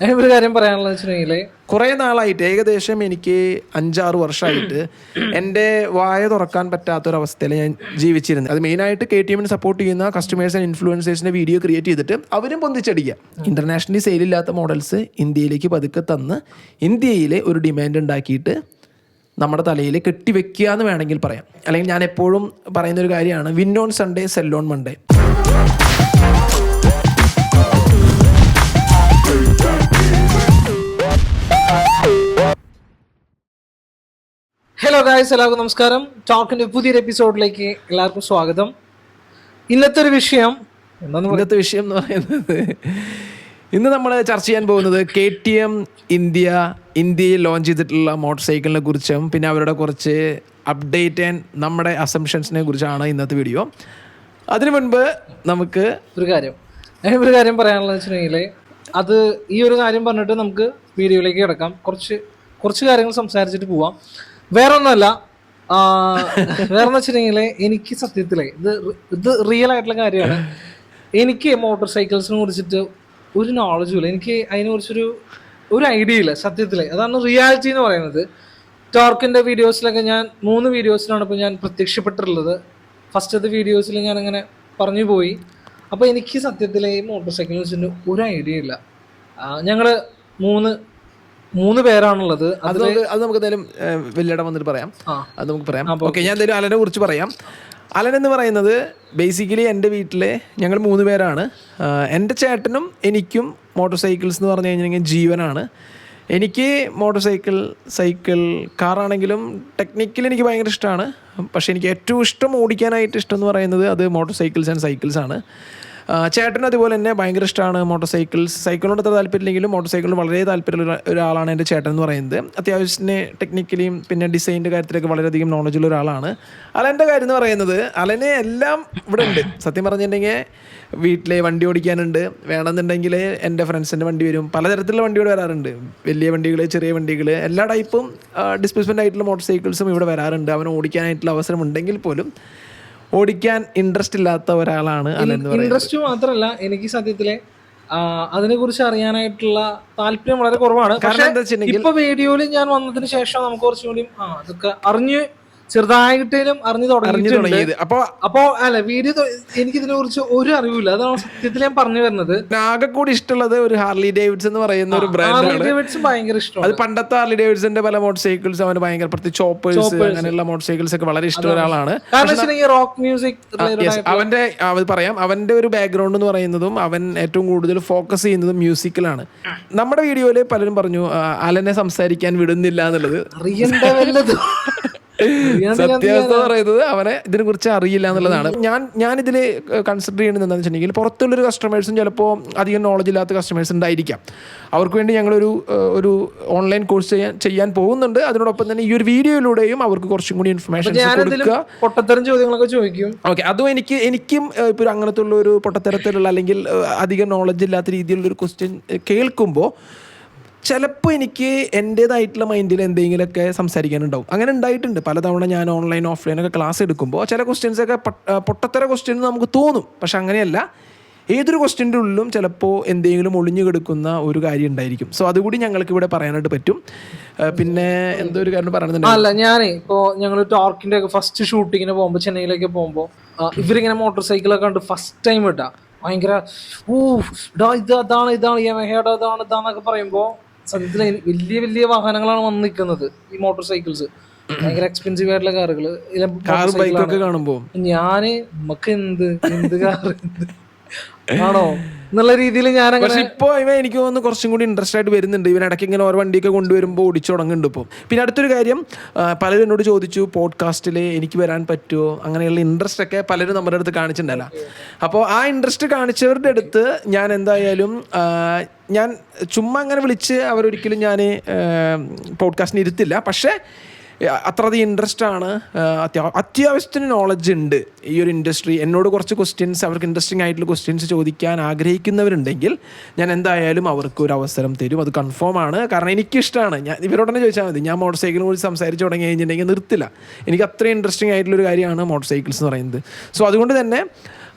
ഒരു കാര്യം പറയാനുള്ളത് വെച്ചിട്ടുണ്ടെങ്കിൽ കുറേ നാളായിട്ട് ഏകദേശം എനിക്ക് 5-6 വർഷമായിട്ട് എൻ്റെ വായ തുറക്കാൻ പറ്റാത്തൊരവസ്ഥയിൽ ഞാൻ ജീവിച്ചിരുന്നത്. അത് മെയിനായിട്ട് KTMനെ സപ്പോർട്ട് ചെയ്യുന്ന കസ്റ്റമേഴ്സ് ആൻഡ് ഇൻഫ്ലുവൻസേഴ്സിൻ്റെ വീഡിയോ ക്രിയേറ്റ് ചെയ്തിട്ട് അവരും പൊന്തിച്ചടിക്കുക. ഇൻ്റർനാഷണലി സെയിലില്ലാത്ത മോഡൽസ് ഇന്ത്യയിലേക്ക് പതുക്കെ തന്ന് ഇന്ത്യയിലെ ഒരു ഡിമാൻഡ് ഉണ്ടാക്കിയിട്ട് നമ്മുടെ തലയിൽ കെട്ടിവെക്കുക എന്ന് വേണമെങ്കിൽ പറയാം. അല്ലെങ്കിൽ ഞാൻ എപ്പോഴും പറയുന്നൊരു കാര്യമാണ്, win on Sunday sell on Monday. Hello guys, എല്ലാവർക്കും നമസ്കാരം. ടോക്കിന്റെ പുതിയൊരു എപ്പിസോഡിലേക്ക് എല്ലാവർക്കും സ്വാഗതം. ഇന്നത്തെ വിഷയം എന്ന് പറയുന്നത്, ഇന്ന് നമ്മൾ ചർച്ച ചെയ്യാൻ പോകുന്നത് KTM ഇന്ത്യയിൽ ലോഞ്ച് ചെയ്തിട്ടുള്ള മോട്ടോർ സൈക്കിളിനെ കുറിച്ചും പിന്നെ അവരുടെ കുറച്ച് അപ്ഡേറ്റ് ആൻഡ് നമ്മുടെ അസംഷൻസിനെ കുറിച്ചാണ് ഇന്നത്തെ വീഡിയോ. അതിനു മുൻപ് നമുക്ക് ഒരു കാര്യം പറയാനുള്ളത് വെച്ചിട്ടുണ്ടെങ്കിൽ, അത് ഈ ഒരു കാര്യം പറഞ്ഞിട്ട് നമുക്ക് വീഡിയോയിലേക്ക് കിടക്കാം. കുറച്ച് കാര്യങ്ങൾ സംസാരിച്ചിട്ട് പോവാം. വേറൊന്നുമല്ല, വേറെന്ന് വെച്ചിട്ടുണ്ടെങ്കിൽ എനിക്ക് സത്യത്തിലേ ഇത് റിയൽ ആയിട്ടുള്ള കാര്യമാണ്. എനിക്ക് മോട്ടോർ സൈക്കിൾസിനെ കുറിച്ചിട്ട് ഒരു നോളജും ഇല്ല. എനിക്ക് അതിനെ കുറിച്ചൊരു ഐഡിയ ഇല്ല സത്യത്തിലേ. അതാണ് റിയാലിറ്റി എന്ന് പറയുന്നത്. ടോർക്കിൻ്റെ വീഡിയോസിലൊക്കെ ഞാൻ 3 വീഡിയോസിലാണ് ഇപ്പോൾ ഞാൻ പ്രത്യക്ഷപ്പെട്ടിട്ടുള്ളത്. ഫസ്റ്റത്തെ വീഡിയോസിൽ ഞാൻ അങ്ങനെ പറഞ്ഞു പോയി. അപ്പോൾ എനിക്ക് സത്യത്തിലെ ഈ മോട്ടോർ സൈക്കിളിനെ കുറിച്ചിട്ട് ഒരു ഐഡിയ ഇല്ല. ഞങ്ങൾ മൂന്ന് പേരാണുള്ളത്. അത് നമുക്ക് എന്തായാലും വലിയിടം വന്നിട്ട് പറയാം. അത് നമുക്ക് പറയാം. ഓക്കെ, ഞാൻ എന്തായാലും അലനെ കുറിച്ച് പറയാം. അലൻ എന്ന് പറയുന്നത് ബേസിക്കലി എൻ്റെ വീട്ടിലെ ഞങ്ങൾ 3 പേരാണ്. എൻ്റെ ചേട്ടനും എനിക്കും മോട്ടോർ സൈക്കിൾസ് എന്ന് പറഞ്ഞു കഴിഞ്ഞാൽ ജീവനാണ്. എനിക്ക് മോട്ടോർ സൈക്കിൾ കാറാണെങ്കിലും ടെക്നിക്കലി എനിക്ക് ഭയങ്കര ഇഷ്ടമാണ്. പക്ഷേ എനിക്ക് ഏറ്റവും ഇഷ്ടം ഓടിക്കാനായിട്ട് ഇഷ്ടം എന്ന് പറയുന്നത് അത് മോട്ടോർ സൈക്കിൾസ് ആൻഡ് സൈക്കിൾസ് ആണ്. ചേട്ടനും അതുപോലെ തന്നെ ഭയങ്കര ഇഷ്ടമാണ് മോട്ടോർ സൈക്കിളിനോട് അത്ര താല്പര്യമില്ലെങ്കിലും മോട്ടോർ സൈക്കിളിന് വളരെ താല്പര്യമുള്ള ഒരാളാണ് എൻ്റെ ചേട്ടൻ എന്ന് പറയുന്നത്. അത്യാവശ്യത്തിന് ടെക്നിക്കലിയും പിന്നെ ഡിസൈനിൻ്റെ കാര്യത്തിലൊക്കെ വളരെയധികം നോളജുള്ള ഒരാളാണ്. അലൻ്റെ കാര്യം എന്ന് പറയുന്നത്, അലന് എല്ലാം ഇവിടെ ഉണ്ട്. സത്യം പറഞ്ഞിട്ടുണ്ടെങ്കിൽ വീട്ടിലെ വണ്ടി ഓടിക്കാനുണ്ട്, വേണമെന്നുണ്ടെങ്കിൽ എൻ്റെ ഫ്രണ്ട്സിൻ്റെ വണ്ടി വരും, പലതരത്തിലുള്ള വണ്ടികൾ വരാറുണ്ട്. വലിയ വണ്ടികൾ, ചെറിയ വണ്ടികൾ, എല്ലാ ടൈപ്പും ഡിസ്പ്ലേസ്മെൻ്റ് ആയിട്ടുള്ള മോട്ടോർ സൈക്കിൾസും ഇവിടെ വരാറുണ്ട്. അവന് ഓടിക്കാനായിട്ടുള്ള അവസരം ഉണ്ടെങ്കിൽ പോലും ഓടിക്കാൻ ഇൻട്രസ്റ്റ് ഇല്ലാത്ത ഒരാളാണ്. ഇൻട്രസ്റ്റ് മാത്രമല്ല, എനിക്ക് സത്യത്തിലെ അതിനെ കുറിച്ച് അറിയാനായിട്ടുള്ള താല്പര്യം വളരെ കുറവാണ്. കാരണം എന്താ വെച്ചിട്ടുണ്ടെങ്കിൽ ഇപ്പൊ വീഡിയോയിൽ ഞാൻ വന്നതിന് ശേഷം നമുക്ക് കുറച്ചും കൂടി അതൊക്കെ ചെറുതായിട്ടേലും അറിഞ്ഞു തുടങ്ങിയത്. അപ്പോ അല്ല, വീഡിയോ എനിക്ക് ഇതിനെ കുറിച്ച് ഒരു അറിവില്ല. അതാണ് സത്യത്തിൽ ഞാൻ പറഞ്ഞു വരുന്നത്. ആകെ കൂടി ഇഷ്ടമുള്ളത് ഒരു ഹാർലി ഡേവിഡ്സൺ എന്ന് പറയുന്ന ഒരു ബ്രാൻഡ്. ഭയങ്കര ഇഷ്ടമാണ്. അത് പണ്ടത്തെ ഹാർലി ഡേവിഡ്സന്റെ പല മോട്ടോർ സൈക്കിൾസ് അവന് ഭയങ്കര, പ്രത്യേകിച്ച് ചോപ്പേഴ്സ് അങ്ങനെയുള്ള മോട്ടോർ സൈക്കിൾസ് ഒക്കെ വളരെ ഇഷ്ടമുള്ള ഒരാളാണ്. റോക്ക് മ്യൂസിക് അവന്റെ ഒരു ബാക്ക്ഗ്രൗണ്ട് എന്ന് പറയുന്നതും അവൻ ഏറ്റവും കൂടുതൽ ഫോക്കസ് ചെയ്യുന്നതും മ്യൂസിക്കിലാണ്. നമ്മുടെ വീഡിയോയില് പലരും പറഞ്ഞു അലനെ സംസാരിക്കാൻ വിടുന്നില്ല എന്നുള്ളത്. സത്യാവസ്ഥ പറയുന്നത് അവനെ ഇതിനെ കുറിച്ച് അറിയില്ല എന്നുള്ളതാണ്. ഞാൻ ഇതിൽ കൺസിഡർ ചെയ്യുന്നത് എന്താണെന്ന് വെച്ചിട്ടുണ്ടെങ്കിൽ, പുറത്തുള്ളൊരു കസ്റ്റമേഴ്സും ചിലപ്പോൾ അധികം നോളജ് ഇല്ലാത്ത കസ്റ്റമേഴ്സ് ഉണ്ടായിരിക്കാം. അവർക്ക് വേണ്ടി ഞങ്ങളൊരു ഓൺലൈൻ കോഴ്സ് ചെയ്യാൻ പോകുന്നുണ്ട്. അതിനോടൊപ്പം തന്നെ ഈ ഒരു വീഡിയോയിലൂടെയും അവർക്ക് കുറച്ചും കൂടി ഇൻഫർമേഷൻ കൊടുക്കുക. പൊട്ടത്തരം ചോദ്യങ്ങളൊക്കെ ചോദിക്കും. ഓക്കെ, അതും എനിക്കും ഇപ്പോൾ അങ്ങനത്തെ ഉള്ള ഒരു പൊട്ടത്തരത്തിലുള്ള അല്ലെങ്കിൽ അധികം നോളജ് ഇല്ലാത്ത രീതിയിലുള്ള ഒരു ക്വസ്റ്റ്യൻ കേൾക്കുമ്പോൾ ചിലപ്പോൾ എനിക്ക് എൻ്റേതായിട്ടുള്ള മൈൻഡിൽ എന്തെങ്കിലുമൊക്കെ സംസാരിക്കാനുണ്ടാവും. അങ്ങനെ ഉണ്ടായിട്ടുണ്ട് പലതവണ. ഞാൻ ഓൺലൈൻ ഓഫ്ലൈനൊക്കെ ക്ലാസ് എടുക്കുമ്പോൾ ചില ക്വസ്റ്റ്യൻസൊക്കെ പൊട്ടത്തര ക്വസ്റ്റ്യൻ നമുക്ക് തോന്നും. പക്ഷെ അങ്ങനെയല്ല, ഏതൊരു ക്വസ്റ്റ്യൻ്റെ ഉള്ളിലും ചിലപ്പോൾ എന്തെങ്കിലും ഒളിഞ്ഞു കിടക്കുന്ന ഒരു കാര്യം ഉണ്ടായിരിക്കും. സോ അതുകൂടി ഞങ്ങൾക്ക് ഇവിടെ പറയാനായിട്ട് പറ്റും. പിന്നെ എന്തോ ഒരു കാര്യം പറയുന്നുണ്ട്. അല്ല, ഞാനേ ഇപ്പോൾ ഞങ്ങൾ ടോർക്കിൻ്റെ ഒക്കെ ഫസ്റ്റ് ഷൂട്ടിങ്ങിന് പോകുമ്പോൾ, ചെന്നൈയിലേക്ക് പോകുമ്പോൾ ഇവരിങ്ങനെ മോട്ടോർ സൈക്കിളൊക്കെ കണ്ട് ഫസ്റ്റ് ടൈം ഇട്ടാ ഭയങ്കര ഇതാണ് യമഹയുടെ ഇതാന്നൊക്കെ പറയുമ്പോൾ സത്യത്തിൽ വലിയ വലിയ വാഹനങ്ങളാണ് വന്ന് നിൽക്കുന്നത്. ഈ മോട്ടോർ സൈക്കിൾസ് ഭയങ്കര എക്സ്പെൻസീവ് ആയിട്ടുള്ള കാറുകള്, ബൈക്കൊക്കെ കാണുമ്പോൾ ഞാന് നമുക്ക് എന്ത് കാർ ആണോ എന്നുള്ള രീതിയിൽ ഞാൻ പക്ഷെ ഇപ്പോൾ എനിക്ക് തോന്നുന്നു കുറച്ചും കൂടി ഇൻട്രസ്റ്റ് ആയിട്ട് വരുന്നുണ്ട്. ഇവനിടയ്ക്ക് ഇങ്ങനെ ഓരോ വണ്ടിയൊക്കെ കൊണ്ടുവരുമ്പോൾ ഓടിച്ചു തുടങ്ങുന്നുണ്ട് ഇപ്പോൾ. പിന്നെ അടുത്തൊരു കാര്യം, പലരും എന്നോട് ചോദിച്ചു പോഡ്കാസ്റ്റിൽ എനിക്ക് വരാൻ പറ്റുമോ, അങ്ങനെയുള്ള ഇൻട്രസ്റ്റ് ഒക്കെ പലരും നമ്മുടെ അടുത്ത് കാണിച്ചിട്ടുണ്ടല്ലോ. അപ്പോൾ ആ ഇൻട്രസ്റ്റ് കാണിച്ചവരുടെ അടുത്ത് ഞാൻ എന്തായാലും ഞാൻ ചുമ്മാ അങ്ങനെ വിളിച്ച് അവരൊരിക്കലും ഞാൻ പോഡ്കാസ്റ്റിന് ഇരുത്തില്ല. പക്ഷേ അത്രയധികം ഇൻട്രസ്റ്റ് ആണ്, അത്യാവശ്യത്തിന് നോളജ് ഉണ്ട് ഈ ഒരു ഇൻഡസ്ട്രി. എന്നോട് കുറച്ച് ക്വസ്റ്റ്യൻസ്, അവർക്ക് ഇൻട്രസ്റ്റിംഗ് ആയിട്ടുള്ള ക്വസ്റ്റ്യൻസ് ചോദിക്കാൻ ആഗ്രഹിക്കുന്നവരുണ്ടെങ്കിൽ ഞാൻ എന്തായാലും അവർക്ക് ഒരു അവസരം തരും. അത് കൺഫേം ആണ്. കാരണം എനിക്കിഷ്ടമാണ്. ഞാൻ ഇവരോട് തന്നെ ചോദിച്ചാൽ മതി, ഞാൻ മോട്ടോർ സൈക്കിളിനെ കുറിച്ച് സംസാരിച്ച് തുടങ്ങി കഴിഞ്ഞിട്ടുണ്ടെങ്കിൽ നിർത്തില്ല. എനിക്ക് അത്രയും ഇൻട്രസ്റ്റിംഗ് ആയിട്ടുള്ളൊരു കാര്യമാണ് മോട്ടോർ സൈക്കിൾസ് എന്ന് പറയുന്നത്. സോ അതുകൊണ്ട് തന്നെ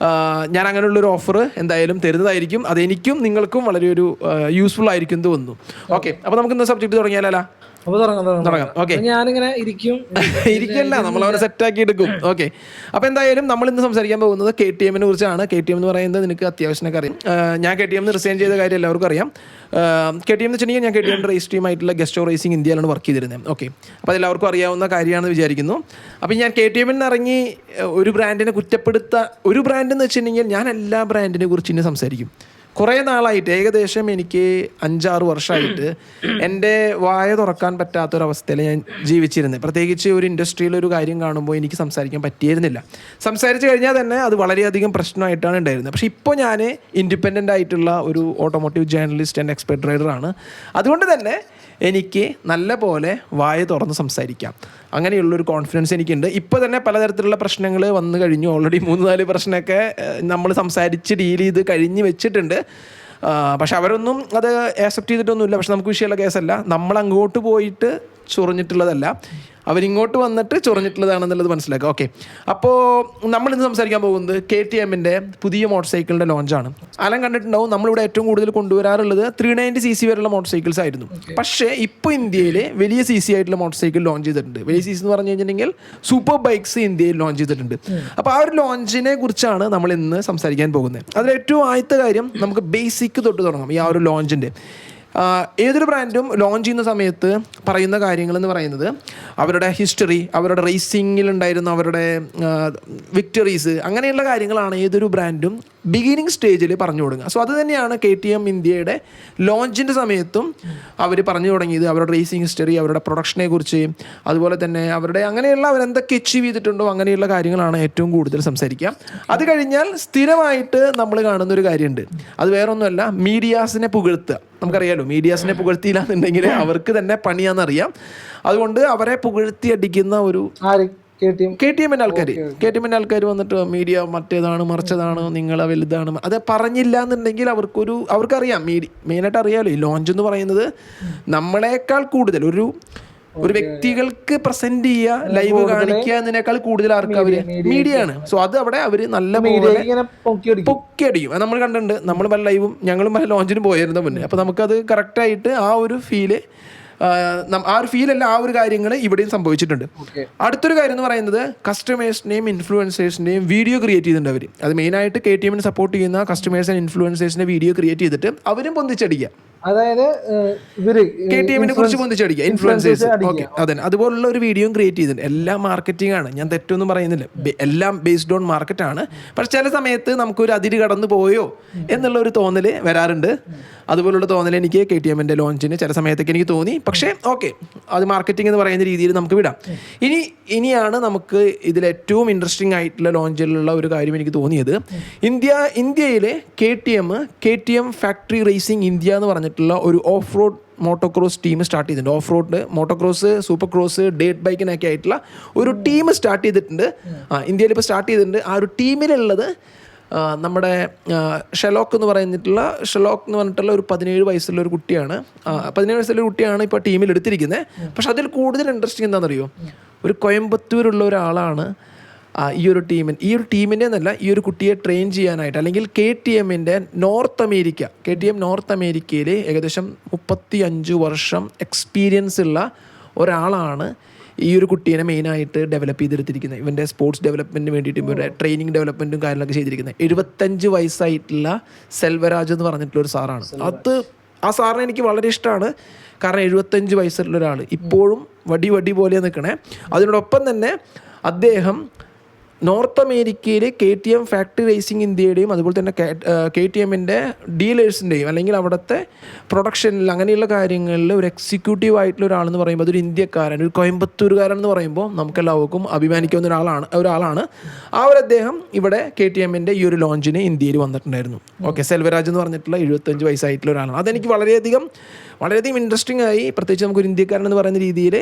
ഞാൻ അങ്ങനെയുള്ളൊരു ഓഫർ എന്തായാലും തരുന്നതായിരിക്കും. അതെനിക്കും നിങ്ങൾക്കും വളരെ ഒരു യൂസ്ഫുൾ ആയിരിക്കും എന്ന് തോന്നുന്നു. ഓക്കെ, അപ്പോൾ നമുക്ക് ഇന്ന് സബ്ജക്റ്റ് തുടങ്ങിയാലോ? തുടങ്ങാം. ഓക്കെ, ഞാനിങ്ങനെ ഇരിക്കല്ല, നമ്മൾ അവനെ സെറ്റാക്കി എടുക്കും. ഓക്കെ, അപ്പോൾ എന്തായാലും നമ്മൾ ഇന്ന് സംസാരിക്കാൻ പോകുന്നത് KTM കുറിച്ചാണ്. KTM എന്ന് പറയുന്നത് നിനക്ക് അത്യാവശ്യമൊക്കെ അറിയാം. ഞാൻ KTM റിസൈൻ ചെയ്ത കാര്യം എല്ലാവർക്കും അറിയാം. KTM എന്ന് വെച്ചിട്ടുണ്ടെങ്കിൽ ഞാൻ KTM റേസ് ടീമായിട്ടുള്ള ഗസ്റ്റോ റേസിംഗ് ഇന്ത്യയിലാണ് വർക്ക് ചെയ്തിരുന്നത്. ഓക്കെ, അപ്പോൾ അതെല്ലാവർക്കും അറിയാവുന്ന കാര്യമാണെന്ന് വിചാരിക്കുന്നു. അപ്പോൾ ഞാൻ KTM ഇറങ്ങി ഒരു ബ്രാൻഡിനെ ഒരു ബ്രാൻഡ് എന്ന് വെച്ചിട്ടുണ്ടെങ്കിൽ ഞാൻ എല്ലാ ബ്രാൻഡിനെ കുറിച്ച് ഇനി സംസാരിക്കും. കുറേ നാളായിട്ട്, ഏകദേശം എനിക്ക് 5-6 വർഷമായിട്ട് എൻ്റെ വായ തുറക്കാൻ പറ്റാത്തൊരവസ്ഥയിൽ ഞാൻ ജീവിച്ചിരുന്നത്. പ്രത്യേകിച്ച് ഒരു ഇൻഡസ്ട്രിയിൽ ഒരു കാര്യം കാണുമ്പോൾ എനിക്ക് സംസാരിക്കാൻ പറ്റിയിരുന്നില്ല. സംസാരിച്ച് കഴിഞ്ഞാൽ തന്നെ അത് വളരെയധികം പ്രശ്നമായിട്ടാണ് ഉണ്ടായിരുന്നത്. പക്ഷേ ഇപ്പോൾ ഞാൻ ഇൻഡിപെൻഡൻ്റ് ആയിട്ടുള്ള ഒരു ഓട്ടോമോട്ടീവ് ജേർണലിസ്റ്റ് ആൻഡ് എക്സ്പെർട്ട് റൈഡറാണ്. അതുകൊണ്ട് തന്നെ എനിക്ക് നല്ല പോലെ വായ തുറന്ന് സംസാരിക്കാം. അങ്ങനെയുള്ളൊരു കോൺഫിഡൻസ് എനിക്കുണ്ട്. ഇപ്പോൾ തന്നെ പലതരത്തിലുള്ള പ്രശ്നങ്ങൾ വന്നു കഴിഞ്ഞു. ഓൾറെഡി 3-4 പ്രശ്നമൊക്കെ നമ്മൾ സംസാരിച്ച് ഡീൽ ചെയ്ത് കഴിഞ്ഞ് വെച്ചിട്ടുണ്ട്. പക്ഷെ അവരൊന്നും അത് ആക്സെപ്റ്റ് ചെയ്തിട്ടൊന്നുമില്ല. പക്ഷെ നമുക്ക് വിഷയമുള്ള കേസല്ല. നമ്മൾ അങ്ങോട്ട് പോയിട്ട് ചൊറിഞ്ഞിട്ടുള്ളതല്ല, അവരിങ്ങോട്ട് വന്നിട്ട് ചൊറിഞ്ഞിട്ടുള്ളതാണെന്നുള്ളത് മനസ്സിലാക്കുക. ഓക്കെ, അപ്പോൾ നമ്മളിന്ന് സംസാരിക്കാൻ പോകുന്നത് KTMൻ്റെ പുതിയ മോട്ടോർ സൈക്കിളിൻ്റെ ലോഞ്ചാണ്. അലം കണ്ടിട്ടുണ്ടാവും, നമ്മളിവിടെ ഏറ്റവും കൂടുതൽ കൊണ്ടുവരാറുള്ളത് 390cc വരെയുള്ള മോട്ടോർ സൈക്കിൾസ് ആയിരുന്നു. പക്ഷേ ഇപ്പോൾ ഇന്ത്യയിൽ വലിയ CC ആയിട്ടുള്ള മോട്ടോർ സൈക്കിൾ ലോഞ്ച് ചെയ്തിട്ടുണ്ട്. വലിയ CC എന്ന് പറഞ്ഞു കഴിഞ്ഞിട്ടുണ്ടെങ്കിൽ സൂപ്പർ ബൈക്സ് ഇന്ത്യയിൽ ലോഞ്ച് ചെയ്തിട്ടുണ്ട്. അപ്പോൾ ആ ഒരു ലോഞ്ചിനെ കുറിച്ചാണ് നമ്മൾ ഇന്ന് സംസാരിക്കാൻ പോകുന്നത്. അതിലേറ്റവും ആദ്യത്തെ കാര്യം, നമുക്ക് ബേസിക് തൊട്ട് തുടങ്ങാം. ഈ ആ ഒരു ലോഞ്ചിൻ്റെ ഏതൊരു ബ്രാൻഡും ലോഞ്ച് ചെയ്യുന്ന സമയത്ത് പറയുന്ന കാര്യങ്ങളെന്ന് പറയുന്നത് അവരുടെ ഹിസ്റ്ററി, അവരുടെ റേസിങ്ങിലുണ്ടായിരുന്ന അവരുടെ വിക്ടറീസ്, അങ്ങനെയുള്ള കാര്യങ്ങളാണ് ഏതൊരു ബ്രാൻഡും ബിഗിനിങ് സ്റ്റേജിൽ പറഞ്ഞു തുടങ്ങുക. സോ അത് തന്നെയാണ് KTM ഇന്ത്യയുടെ ലോഞ്ചിൻ്റെ സമയത്തും അവർ പറഞ്ഞു തുടങ്ങിയത്. അവരുടെ റേസിംഗ് ഹിസ്റ്ററി, അവരുടെ പ്രൊഡക്ഷനെ കുറിച്ച്, അതുപോലെ തന്നെ അവരുടെ അങ്ങനെയുള്ള അവരെന്തൊക്കെ അച്ചീവ് ചെയ്തിട്ടുണ്ടോ അങ്ങനെയുള്ള കാര്യങ്ങളാണ് ഏറ്റവും കൂടുതൽ സംസാരിക്കുക. അത് കഴിഞ്ഞാൽ സ്ഥിരമായിട്ട് നമ്മൾ കാണുന്നൊരു കാര്യമുണ്ട്. അത് വേറൊന്നുമല്ല, മീഡിയാസിനെ പുകഴ്ത്തുക. നമുക്കറിയാലോ, മീഡിയാസിനെ പുകഴ്ത്തിയില്ല എന്നുണ്ടെങ്കിൽ അവർക്ക് തന്നെ പണിയാണെന്നറിയാം. അതുകൊണ്ട് അവരെ പുകഴ്ത്തി അടിക്കുന്ന ഒരു KTMൻ്റെ ആൾക്കാർ വന്നിട്ട് മീഡിയ മറ്റേതാണ് മറിച്ചതാണ് നിങ്ങളെ വലുതാണ് അത് പറഞ്ഞില്ല എന്നുണ്ടെങ്കിൽ അവർക്കറിയാം. മെയിനായിട്ട് അറിയാമല്ലോ, ഈ ലോഞ്ച് എന്ന് പറയുന്നത് നമ്മളെക്കാൾ കൂടുതൽ ഒരു വ്യക്തികൾക്ക് പ്രസന്റ് ചെയ്യുക, ലൈവ് കാണിക്കുക എന്നതിനേക്കാൾ കൂടുതൽ ആർക്ക് അവര് മീഡിയ ആണ്. സോ അത് അവിടെ അവര് നല്ല പൊക്കി അടിക്കും. നമ്മൾ കണ്ടിട്ടുണ്ട്, നമ്മൾ പല ലൈവും ഞങ്ങളും പല ലോഞ്ചിനും പോയിരുന്നു മുന്നേ. അപ്പോൾ നമുക്കത് കറക്റ്റായിട്ട് ആ ഒരു ഫീല്, ആ ഒരു ഫീലല്ല, ആ ഒരു കാര്യങ്ങൾ ഇവിടെയും സംഭവിച്ചിട്ടുണ്ട്. അടുത്തൊരു കാര്യം എന്ന് പറയുന്നത് കസ്റ്റമേഴ്സിനെയും ഇൻഫ്ലുവൻസേഴ്സിനെയും വീഡിയോ ക്രിയേറ്റ് ചെയ്തിട്ടുണ്ട് അവർ. അത് മെയിനായിട്ട് KTMനെ സപ്പോർട്ട് ചെയ്യുന്ന കസ്റ്റമേഴ്സ് ആൻഡ് ഇൻഫ്ലുവൻസേഴ്സിനെ വീഡിയോ ക്രിയേറ്റ് ചെയ്തിട്ട് അവരും പൊന്തിച്ചടിക്കുക. അതായത് KTMനെ കുറിച്ച് പൊന്തിച്ചടിക്കുക, ഇൻഫ്ലുവൻസേഴ്സ്. ഓക്കെ, അതെ, അതുപോലുള്ള ഒരു വീഡിയോയും ക്രിയേറ്റ് ചെയ്തിട്ടുണ്ട്. എല്ലാം മാർക്കറ്റിംഗ് ആണ്, ഞാൻ തെറ്റൊന്നും പറയുന്നില്ല. എല്ലാം ബേസ്ഡ് ഓൺ മാർക്കറ്റ് ആണ്. പക്ഷെ ചില സമയത്ത് നമുക്കൊരു അതിര് കടന്നു പോയോ എന്നുള്ള ഒരു തോന്നൽ വരാറുണ്ട്. അതുപോലുള്ള തോന്നൽ എനിക്ക് KTMൻ്റെ ലോഞ്ചിന് ചില സമയത്തൊക്കെ എനിക്ക് തോന്നി. പക്ഷേ ഓക്കെ, അത് മാർക്കറ്റിംഗ് എന്ന് പറയുന്ന രീതിയിൽ നമുക്ക് വിടാം. ഇനിയാണ് നമുക്ക് ഇതിലേറ്റവും ഇൻട്രസ്റ്റിംഗ് ആയിട്ടുള്ള ലോഞ്ചിലുള്ള ഒരു കാര്യം എനിക്ക് തോന്നിയത്. ഇന്ത്യയിലെ KTM ഫാക്ടറി റേസിംഗ് ഇന്ത്യ എന്ന് പറഞ്ഞിട്ടുള്ള ഒരു off road motocross team start ചെയ്തിട്ടുണ്ട്. Off road motocross, super cross, ഡേറ്റ് ബൈക്കിനൊക്കെ ആയിട്ടുള്ള ഒരു ടീം സ്റ്റാർട്ട് ചെയ്തിട്ടുണ്ട്. ഇന്ത്യയിൽ ഇപ്പോൾ സ്റ്റാർട്ട് ചെയ്തിട്ടുണ്ട്. ആ ഒരു ടീമിലുള്ളത് നമ്മുടെ ഷെലോക്ക് എന്ന് പറഞ്ഞിട്ടുള്ള ഒരു 17 വയസ്സുള്ള ഒരു കുട്ടിയാണ്. 17 വയസ്സുള്ള കുട്ടിയാണ് ഇപ്പോൾ ടീമിൽ എടുത്തിരിക്കുന്നത്. പക്ഷെ അതിൽ കൂടുതൽ ഇൻട്രസ്റ്റിംഗ് എന്താണെന്നറിയോ, ഒരു കോയമ്പത്തൂരുള്ള ഒരാളാണ് ഈ ഒരു ടീമിൻ്റെ എന്നല്ല, ഈ ഒരു കുട്ടിയെ ട്രെയിൻ ചെയ്യാനായിട്ട്, അല്ലെങ്കിൽ KTM നോർത്ത് അമേരിക്കയിൽ ഏകദേശം 35 വർഷം എക്സ്പീരിയൻസ് ഉള്ള ഒരാളാണ് ഈ ഒരു കുട്ടീനെ മെയിനായിട്ട് ഡെവലപ്പ് ചെയ്തെടുത്തിരിക്കുന്നത്. ഇവൻ്റെ സ്പോർട്സ് ഡെവലപ്മെൻറ്റിന് വേണ്ടിയിട്ട് ഇവരുടെ ട്രെയിനിങ് ഡെവലപ്മെൻറ്റും കാര്യങ്ങളൊക്കെ ചെയ്തിരിക്കുന്നത്. 75 വയസ്സായിട്ടുള്ള സെൽവരാജ് എന്ന് പറഞ്ഞിട്ടുള്ള ഒരു സാറാണ്. ആ സാറിനെ എനിക്ക് വളരെ ഇഷ്ടമാണ്. കാരണം 75 വയസ്സുള്ള ഒരാൾ ഇപ്പോഴും വടി പോലെ നിൽക്കണേ. അതിനോടൊപ്പം തന്നെ അദ്ദേഹം നോർത്ത് അമേരിക്കയിൽ KTM ഫാക്ടറി റേസിംഗ് ഇന്ത്യയുടെയും അതുപോലെ തന്നെ KTMൻ്റെ ഡീലേഴ്സിൻ്റെയും അല്ലെങ്കിൽ അവിടുത്തെ പ്രൊഡക്ഷനിൽ അങ്ങനെയുള്ള കാര്യങ്ങളിൽ ഒരു എക്സിക്യൂട്ടീവ് ആയിട്ടുള്ള ഒരാളെന്ന് പറയുമ്പോൾ അതൊരു ഇന്ത്യക്കാരൻ, ഒരു കോയമ്പത്തൂരുകാരൻ എന്ന് പറയുമ്പോൾ നമുക്കെല്ലാവർക്കും അഭിമാനിക്കാവുന്ന ഒരാളാണ്. അദ്ദേഹം ഇവിടെ KTMൻ്റെ ഈ ഒരു ലോഞ്ചിന് ഇന്ത്യയിൽ വന്നിട്ടുണ്ടായിരുന്നു. ഓക്കെ, സെൽവരാജ് എന്ന് പറഞ്ഞിട്ടുള്ള 75 വയസ്സായിട്ടുള്ള ഒരാളാണ്. അതെനിക്ക് വളരെയധികം ഇൻട്രസ്റ്റിംഗ് ആയി. പ്രത്യേകിച്ച് നമുക്കൊരു ഇന്ത്യക്കാരൻ എന്ന് പറയുന്ന രീതിയിൽ